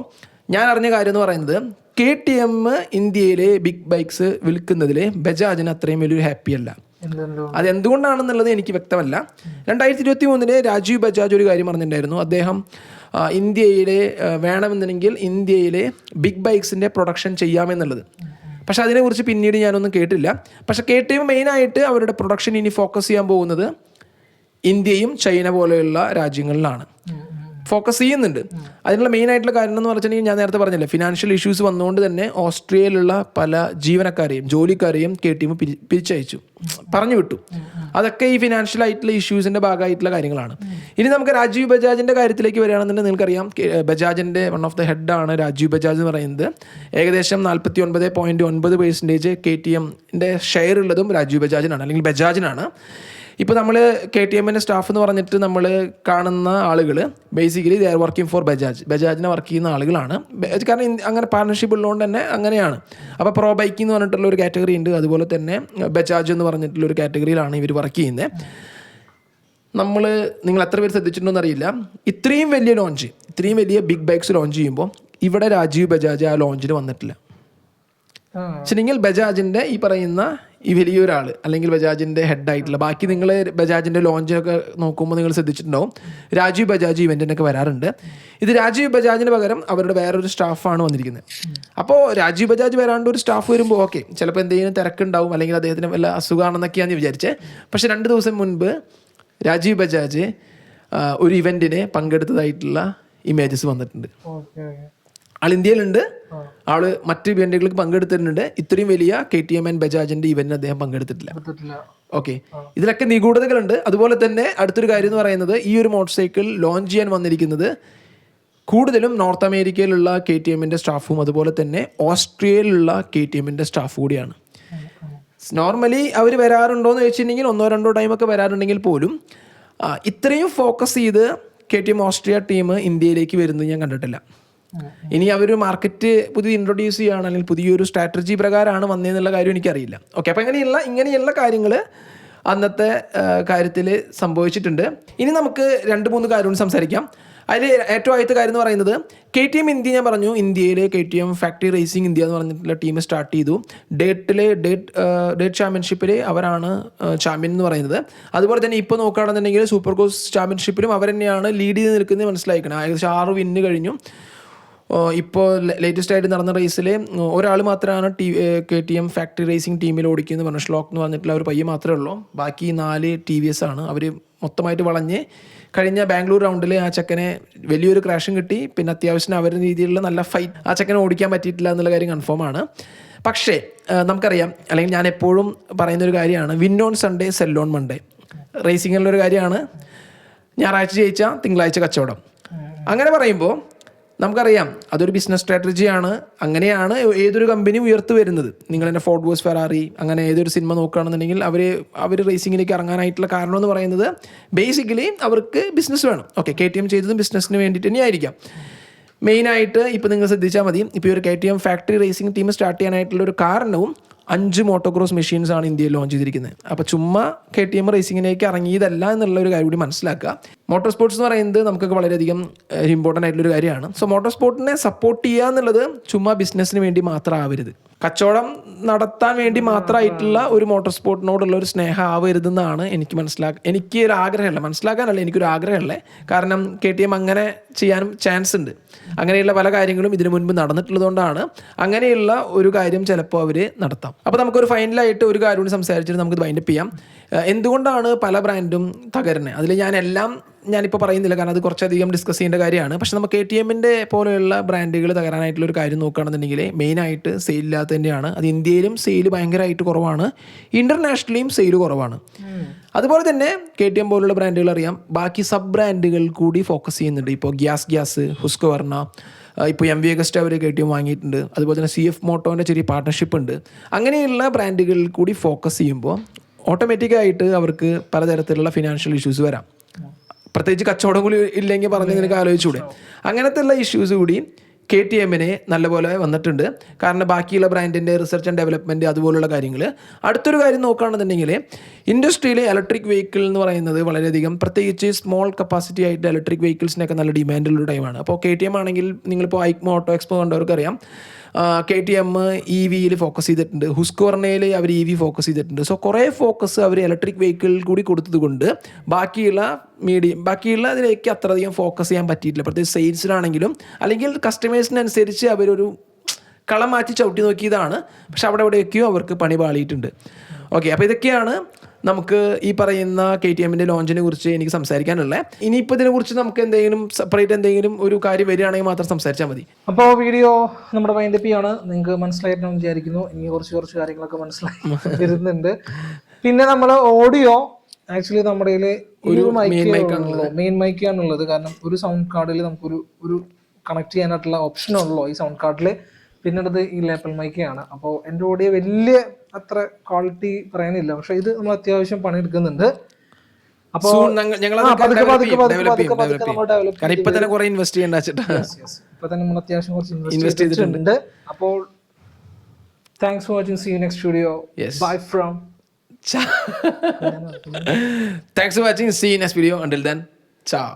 ഞാൻ അറിഞ്ഞ കാര്യം എന്ന് പറയുന്നത്, KTM ഇന്ത്യയിലെ ബിഗ് ബൈക്സ് വിൽക്കുന്നതിൽ ബജാജിന് അത്രയും വലിയൊരു ഹാപ്പി അല്ല. അതെന്തുകൊണ്ടാണെന്നുള്ളത് എനിക്ക് വ്യക്തമല്ല. 2023 രാജീവ് ബജാജ് ഒരു കാര്യം പറഞ്ഞിട്ടുണ്ടായിരുന്നു. അദ്ദേഹം ഇന്ത്യയിലെ വേണമെന്നുണ്ടെങ്കിൽ ഇന്ത്യയിലെ ബിഗ് ബൈക്സിൻ്റെ പ്രൊഡക്ഷൻ ചെയ്യാമെന്നുള്ളത്. പക്ഷെ അതിനെക്കുറിച്ച് പിന്നീട് ഞാനൊന്നും കേട്ടില്ല. പക്ഷേ KTM മെയിനായിട്ട് അവരുടെ പ്രൊഡക്ഷൻ ഇനി ഫോക്കസ് ചെയ്യാൻ പോകുന്നത് ഇന്ത്യയും ചൈന പോലെയുള്ള രാജ്യങ്ങളിലാണ് ഫോക്കസ് ചെയ്യുന്നുണ്ട്. അതിനുള്ള മെയിൻ ആയിട്ടുള്ള കാര്യം എന്ന് പറഞ്ഞിട്ടുണ്ടെങ്കിൽ, ഞാൻ നേരത്തെ പറഞ്ഞില്ലേ, ഫിനാൻഷ്യൽ ഇഷ്യൂസ് വന്നുകൊണ്ട് തന്നെ ഓസ്ട്രേലിയയിലുള്ള പല ജീവനക്കാരെയും ജോലിക്കാരെയും KTM പിരിച്ചയച്ചു, പറഞ്ഞു വിട്ടു. അതൊക്കെ ഈ ഫിനാൻഷ്യൽ ആയിട്ടുള്ള ഇഷ്യൂസിൻ്റെ ഭാഗമായിട്ടുള്ള കാര്യങ്ങളാണ്. ഇനി നമുക്ക് രാജീവ് ബജാജിൻ്റെ കാര്യത്തിലേക്ക് വരികയാണെന്നുണ്ടെങ്കിൽ നിങ്ങൾക്കറിയാം, ബജാജിൻ്റെ വൺ ഓഫ് ദ ഹെഡാണ് രാജീവ് ബജാജ് എന്ന് പറയുന്നത്. ഏകദേശം 49.9% KTMൻ്റെ ഷെയർ ഉള്ളതും രാജീവ് ബജാജിനാണ്, അല്ലെങ്കിൽ ബജാജിനാണ്. ഇപ്പോൾ നമ്മൾ KTMൻ്റെ സ്റ്റാഫ് എന്ന് പറഞ്ഞിട്ട് നമ്മൾ കാണുന്ന ആളുകൾ basically they are working for ബജാജിനെ വർക്ക് ചെയ്യുന്ന ആളുകളാണ്. കാരണം അങ്ങനെ പാർട്ണർഷിപ്പ് ഉള്ളതുകൊണ്ട് തന്നെ അങ്ങനെയാണ്. അപ്പോൾ പ്രോ ബൈക്കിംഗ് എന്ന് പറഞ്ഞിട്ടുള്ള ഒരു കാറ്റഗറി ഉണ്ട്, അതുപോലെ തന്നെ ബജാജ് എന്ന് പറഞ്ഞിട്ടുള്ള ഒരു കാറ്റഗറിയിലാണ് ഇവർ വർക്ക് ചെയ്യുന്നത്. നിങ്ങൾ എത്ര പേര് ശ്രദ്ധിച്ചിട്ടുണ്ടോ എന്നറിയില്ല, ഇത്രയും വലിയ ലോഞ്ച്, ഇത്രയും വലിയ ബിഗ് ബൈക്സ് ലോഞ്ച് ചെയ്യുമ്പോൾ ഇവിടെ രാജീവ് ബജാജ് ആ ലോഞ്ചിന് വന്നിട്ടില്ല. ശരിയെങ്കിൽ ബജാജിൻ്റെ ഈ പറയുന്ന ഈ വലിയൊരാൾ അല്ലെങ്കിൽ ബജാജിൻ്റെ ഹെഡായിട്ടുള്ള, ബാക്കി നിങ്ങൾ ബജാജിൻ്റെ ലോഞ്ചൊക്കെ നോക്കുമ്പോൾ നിങ്ങൾ ശ്രദ്ധിച്ചിട്ടുണ്ടാവും രാജീവ് ബജാജ് ഇവൻറ്റിനൊക്കെ വരാറുണ്ട്. ഇത് രാജീവ് ബജാജിന് പകരം അവരുടെ വേറൊരു സ്റ്റാഫാണ് വന്നിരിക്കുന്നത്. അപ്പോൾ രാജീവ് ബജാജ് വരാണ്ട് ഒരു സ്റ്റാഫ് വരുമ്പോൾ ഓക്കെ, ചിലപ്പോൾ എന്തെങ്കിലും തിരക്കുണ്ടാവും അല്ലെങ്കിൽ അദ്ദേഹത്തിന് വല്ല അസുഖമാണെന്നൊക്കെയാണ് വിചാരിച്ചത്. പക്ഷേ 2 ദിവസം മുൻപ് രാജീവ് ബജാജ് ഒരു ഇവൻറ്റിന് പങ്കെടുത്തതായിട്ടുള്ള ഇമേജസ് വന്നിട്ടുണ്ട്. ആൾ ഇന്ത്യയിലുണ്ട്, ആള് മറ്റ് ഇവന്റുകൾക്ക് പങ്കെടുത്തിട്ടുണ്ട്. ഇത്രയും വലിയ KTM ആൻഡ് ബജാജിന്റെ ഇവന്റിന് അദ്ദേഹം പങ്കെടുത്തിട്ടില്ല. ഓക്കെ, ഇതിലൊക്കെ നിഗൂഢതകളുണ്ട്. അതുപോലെ തന്നെ അടുത്തൊരു കാര്യം എന്ന് പറയുന്നത്, ഈ ഒരു മോട്ടോർ സൈക്കിൾ ലോഞ്ച് ചെയ്യാൻ വന്നിരിക്കുന്നത് കൂടുതലും നോർത്ത് അമേരിക്കയിലുള്ള KTMന്റെ സ്റ്റാഫും അതുപോലെ തന്നെ ഓസ്ട്രിയയിലുള്ള KTMന്റെ സ്റ്റാഫ് കൂടിയാണ്. നോർമലി അവർ വരാറുണ്ടോ എന്ന് ചോദിച്ചിട്ടുണ്ടെങ്കിൽ 1-2 ടൈമൊക്കെ വരാറുണ്ടെങ്കിൽ പോലും ഇത്രയും ഫോക്കസ് ചെയ്ത് KTM ഓസ്ട്രിയ ടീം ഇന്ത്യയിലേക്ക് വരുന്നത് ഞാൻ കണ്ടിട്ടില്ല. ഇനി അവർ മാർക്കറ്റ് പുതിയ ഇൻട്രൊഡ്യൂസ് ചെയ്യുകയാണ് അല്ലെങ്കിൽ പുതിയൊരു സ്ട്രാറ്റജി പ്രകാരമാണ് വന്നതെന്നുള്ള കാര്യം എനിക്കറിയില്ല. ഓക്കെ, അപ്പോൾ ഇങ്ങനെയുള്ള കാര്യങ്ങൾ അന്നത്തെ കാര്യത്തിൽ സംഭവിച്ചിട്ടുണ്ട്. ഇനി നമുക്ക് 2-3 കാര്യം സംസാരിക്കാം. അതിൽ ഏറ്റവും ആദ്യത്തെ കാര്യം എന്ന് പറയുന്നത്, KTM ഇന്ത്യ ഞാൻ പറഞ്ഞു, ഇന്ത്യയിൽ KTM ഫാക്ടറി റേസിംഗ് ഇന്ത്യ എന്ന് പറഞ്ഞിട്ടുള്ള ടീം സ്റ്റാർട്ട് ചെയ്തു. ഡേറ്റ് ചാമ്പ്യൻഷിപ്പിൽ അവരാണ് ചാമ്പ്യൻ എന്ന് പറയുന്നത്. അതുപോലെ തന്നെ ഇപ്പോൾ നോക്കുകയാണെന്നുണ്ടെങ്കിൽ സൂപ്പർ ക്രോസ് ചാമ്പ്യൻഷിപ്പിലും അവർ തന്നെയാണ് ലീഡ് ചെയ്ത് നിൽക്കുന്നത് മനസ്സിലാക്കണം. ഏകദേശം 6 വിന്ന് കഴിഞ്ഞു. ഇപ്പോൾ ലേറ്റസ്റ്റ് ആയിട്ട് നടന്ന റേസിൽ ഒരാൾ മാത്രമാണ് KTM ഫാക്ടറി റേസിംഗ് ടീമിൽ ഓടിക്കുന്നത് പറഞ്ഞു, ഷ്ലോക്ക് എന്ന് പറഞ്ഞിട്ടുള്ള ഒരു പയ്യെ മാത്രമേ ഉള്ളൂ. ബാക്കി 4 TVS ആണ്. അവർ മൊത്തമായിട്ട് വളഞ്ഞ് കഴിഞ്ഞ ബാംഗ്ലൂർ റൗണ്ടിൽ ആ ചെക്കനെ വലിയൊരു ക്രാഷും കിട്ടി. പിന്നെ അത്യാവശ്യം അവരുടെ രീതിയിലുള്ള നല്ല ഫൈറ്റ് ആ ചെക്കനെ ഓടിക്കാൻ പറ്റിയിട്ടില്ല എന്നുള്ള കാര്യം കൺഫേം ആണ്. പക്ഷേ നമുക്കറിയാം, അല്ലെങ്കിൽ ഞാൻ എപ്പോഴും പറയുന്നൊരു കാര്യമാണ്, win on Sunday sell on Monday. റേസിങ്ങിലുള്ളൊരു കാര്യമാണ്, ഞായറാഴ്ച ജയിച്ചാൽ തിങ്കളാഴ്ച കച്ചവടം. അങ്ങനെ പറയുമ്പോൾ നമുക്കറിയാം അതൊരു ബിസിനസ് സ്ട്രാറ്റജിയാണ്. അങ്ങനെയാണ് ഏതൊരു കമ്പനി ഉയർത്തി വരുന്നത്. നിങ്ങൾ തന്നെ ഫോർഡ് വേഴ്സസ് ഫെറാറി അങ്ങനെ ഏതൊരു സിനിമ നോക്കുകയാണെന്നുണ്ടെങ്കിൽ അവർ റേസിങ്ങിലേക്ക് ഇറങ്ങാനായിട്ടുള്ള കാരണം എന്ന് പറയുന്നത് ബേസിക്കലി അവർക്ക് ബിസിനസ് വേണം. ഓക്കെ, KTM ചെയ്തതും ബിസിനസ്സിന് വേണ്ടിയിട്ട് തന്നെയായിരിക്കാം. മെയിനായിട്ട് ഇപ്പോൾ നിങ്ങൾ ശ്രദ്ധിച്ചാൽ മതി, ഇപ്പോൾ ഒരു KTM factory racing team start ചെയ്യാനായിട്ടുള്ളൊരു കാരണവും 5 മോട്ടോക്രോസ് മെഷീൻസ് ആണ് ഇന്ത്യയിൽ ലോഞ്ച് ചെയ്തിരിക്കുന്നത്. അപ്പോൾ ചുമ്മാ KTM റേസിങ്ങിലേക്ക് ഇറങ്ങിയതല്ല എന്നുള്ള ഒരു കാര്യം കൂടി മനസ്സിലാക്കുക. മോട്ടോർ സ്പോർട്സ് എന്ന് പറയുന്നത് നമുക്കൊക്കെ വളരെയധികം ഇമ്പോർട്ടൻ്റ് ആയിട്ടുള്ളൊരു കാര്യമാണ്. സോ മോട്ടോർ സ്പോർട്ടിനെ സപ്പോർട്ട് ചെയ്യുക എന്നുള്ളത് ചുമ്മാ ബിസിനസ്സിന് വേണ്ടി മാത്രം ആവരുത്, കച്ചവടം നടത്താൻ വേണ്ടി മാത്രമായിട്ടുള്ള ഒരു മോട്ടോർ സ്പോർട്ടിനോടുള്ള ഒരു സ്നേഹം ആവരുതെന്നാണ് എനിക്കൊരു ആഗ്രഹമല്ല, മനസ്സിലാക്കാനല്ല, എനിക്കൊരു ആഗ്രഹമല്ലേ. കാരണം KTM അങ്ങനെ ചെയ്യാനും ചാൻസ് ഉണ്ട്. അങ്ങനെയുള്ള പല കാര്യങ്ങളും ഇതിനു മുൻപ് നടന്നിട്ടുള്ളതുകൊണ്ടാണ് അങ്ങനെയുള്ള ഒരു കാര്യം ചിലപ്പോൾ അവർ നടത്താം. അപ്പോൾ നമുക്കൊരു ഫൈനലായിട്ട് ഒരു കാര്യം കൂടി സംസാരിച്ചിട്ട് നമുക്കിത് വൈൻഡപ്പ് ചെയ്യാം. എന്തുകൊണ്ടാണ് പല ബ്രാൻഡും തകരുന്നത്? അതിൽ ഞാനിപ്പോൾ പറയുന്നില്ല, കാരണം അത് കുറച്ചധികം ഡിസ്കസ് ചെയ്യേണ്ട കാര്യമാണ്. പക്ഷെ നമുക്ക് KTMൻ്റെ പോലെയുള്ള ബ്രാൻഡുകൾ തകരാനായിട്ടുള്ളൊരു കാര്യം നോക്കുകയാണെന്നുണ്ടെങ്കിൽ മെയിനായിട്ട് സെയിലില്ലാത്ത തന്നെയാണ്. അത് ഇന്ത്യയിലും സെയിൽ ഭയങ്കരമായിട്ട് കുറവാണ്, ഇൻ്റർനാഷണലിയും സെയിൽ കുറവാണ്. അതുപോലെ തന്നെ KTM പോലുള്ള ബ്രാൻഡുകൾ അറിയാം, ബാക്കി സബ് ബ്രാൻഡുകൾ കൂടി ഫോക്കസ് ചെയ്യുന്നുണ്ട്. ഇപ്പോൾ ഗ്യാസ്, ഹുസ്കവർണ, ഇപ്പോൾ MV Agusta അവർ KTM വാങ്ങിയിട്ടുണ്ട്. അതുപോലെ തന്നെ CF മോട്ടോൻ്റെ ചെറിയ പാർട്ട്ണർഷിപ്പ് ഉണ്ട്. അങ്ങനെയുള്ള ബ്രാൻഡുകളിൽ കൂടി ഫോക്കസ് ചെയ്യുമ്പോൾ ഓട്ടോമാറ്റിക്കായിട്ട് അവർക്ക് പലതരത്തിലുള്ള ഫിനാൻഷ്യൽ ഇഷ്യൂസ് വരാം. പ്രത്യേകിച്ച് കച്ചവടം കൂടി ഇല്ലെങ്കിൽ പറഞ്ഞ് നിനക്ക് ആലോചിച്ചൂടെ. അങ്ങനത്തെ ഉള്ള ഇഷ്യൂസ് കൂടി KTMന് നല്ലപോലെ വന്നിട്ടുണ്ട്. കാരണം ബാക്കിയുള്ള ബ്രാൻഡിൻ്റെ റിസർച്ച് ആൻഡ് ഡെവലപ്മെൻറ്റ് അതുപോലുള്ള കാര്യങ്ങൾ. അടുത്തൊരു കാര്യം നോക്കുകയാണെന്നുണ്ടെങ്കിൽ ഇൻഡസ്ട്രിയിൽ ഇലക്ട്രിക് വെഹിക്കിൾ എന്ന് പറയുന്നത് വളരെയധികം, പ്രത്യേകിച്ച് സ്മോൾ കപ്പാസിറ്റി ആയിട്ട് ഇലക്ട്രിക് വെഹിക്കിൾസിനൊക്കെ നല്ല ഡിമാൻഡുള്ള ടൈമാണ്. അപ്പോൾ KTM ആണെങ്കിൽ നിങ്ങളിപ്പോൾ ഐക്മോ ഓട്ടോ എക്സ്പോ കണ്ടവർക്കറിയാം, KTM EVയിൽ ഫോക്കസ് ചെയ്തിട്ടുണ്ട്. ഹുസ്കവർണയിൽ അവർ EV ഫോക്കസ് ചെയ്തിട്ടുണ്ട്. സോ കുറേ ഫോക്കസ് അവർ ഇലക്ട്രിക് വെഹിക്കിൾ കൂടി കൊടുത്തത് കൊണ്ട് ബാക്കിയുള്ള അതിലേക്ക് അത്രയധികം ഫോക്കസ് ചെയ്യാൻ പറ്റിയിട്ടില്ല. പ്രത്യേകിച്ച് സെയിൽസിലാണെങ്കിലും അല്ലെങ്കിൽ കസ്റ്റമേഴ്സിനനുസരിച്ച് അവരൊരു കളം മാറ്റി ചവിട്ടി നോക്കിയതാണ്. പക്ഷെ എവിടെയൊക്കെയോ അവർക്ക് പണി പാളിയിട്ടുണ്ട്. ഓക്കെ, അപ്പോൾ ഇതൊക്കെയാണ് നമുക്ക് ഈ പറയുന്ന KTMൻ്റെ ലോഞ്ചിനെ കുറിച്ച് എനിക്ക് സംസാരിക്കാനുള്ളത്. ഇനിയിപ്പോൾ ഇതിനെക്കുറിച്ച് നമുക്ക് സെപ്പറേറ്റ് എന്തെങ്കിലും ഒരു കാര്യം വരികയാണെങ്കിൽ മാത്രം സംസാരിച്ചാൽ മതി. അപ്പോൾ വീഡിയോ നമ്മുടെ വൈൻഡപ്പ് ചെയ്യാണ്. നിങ്ങൾക്ക് മനസ്സിലായിട്ടാണെന്ന് വിചാരിക്കുന്നു. ഇനി കുറച്ച് കാര്യങ്ങളൊക്കെ മനസ്സിലായി വരുന്നുണ്ട്. പിന്നെ നമ്മൾ ഓഡിയോ ആക്ച്വലി നമ്മുടെ ഒരു മെയിൻ മൈക്കാണുള്ളത്. കാരണം ഒരു സൗണ്ട് കാർഡിൽ നമുക്കൊരു കണക്ട് ചെയ്യാനായിട്ടുള്ള ഓപ്ഷനുള്ളൂ ഈ സൗണ്ട് കാർഡിൽ. പിന്നീട് ഈ ലേപ്പൽ മൈക്കാണ്. അപ്പോൾ എൻ്റെ ഓഡിയോ വലിയ അത്ര ക്വാളിറ്റി പറയാനില്ല, പക്ഷേ ഇത് നമ്മൾ അത്യാവശ്യം പണിയെടുക്കുന്നുണ്ട്. അപ്പൊ ഞങ്ങൾ കാരണം ഇപ്പൊ തന്നെ കുറെ ഇൻവെസ്റ്റ് ചെയ്യേണ്ട വെച്ചിട്ടാ. ഇപ്പൊ തന്നെ നമ്മൾ അത്യാവശ്യം കുറച്ച് ഇൻവെസ്റ്റ് ചെയ്തിട്ടുണ്ട്. അപ്പോൾ thanks for watching. See you next video. Bye from Thanks for watching. See you next video. Until then, ciao.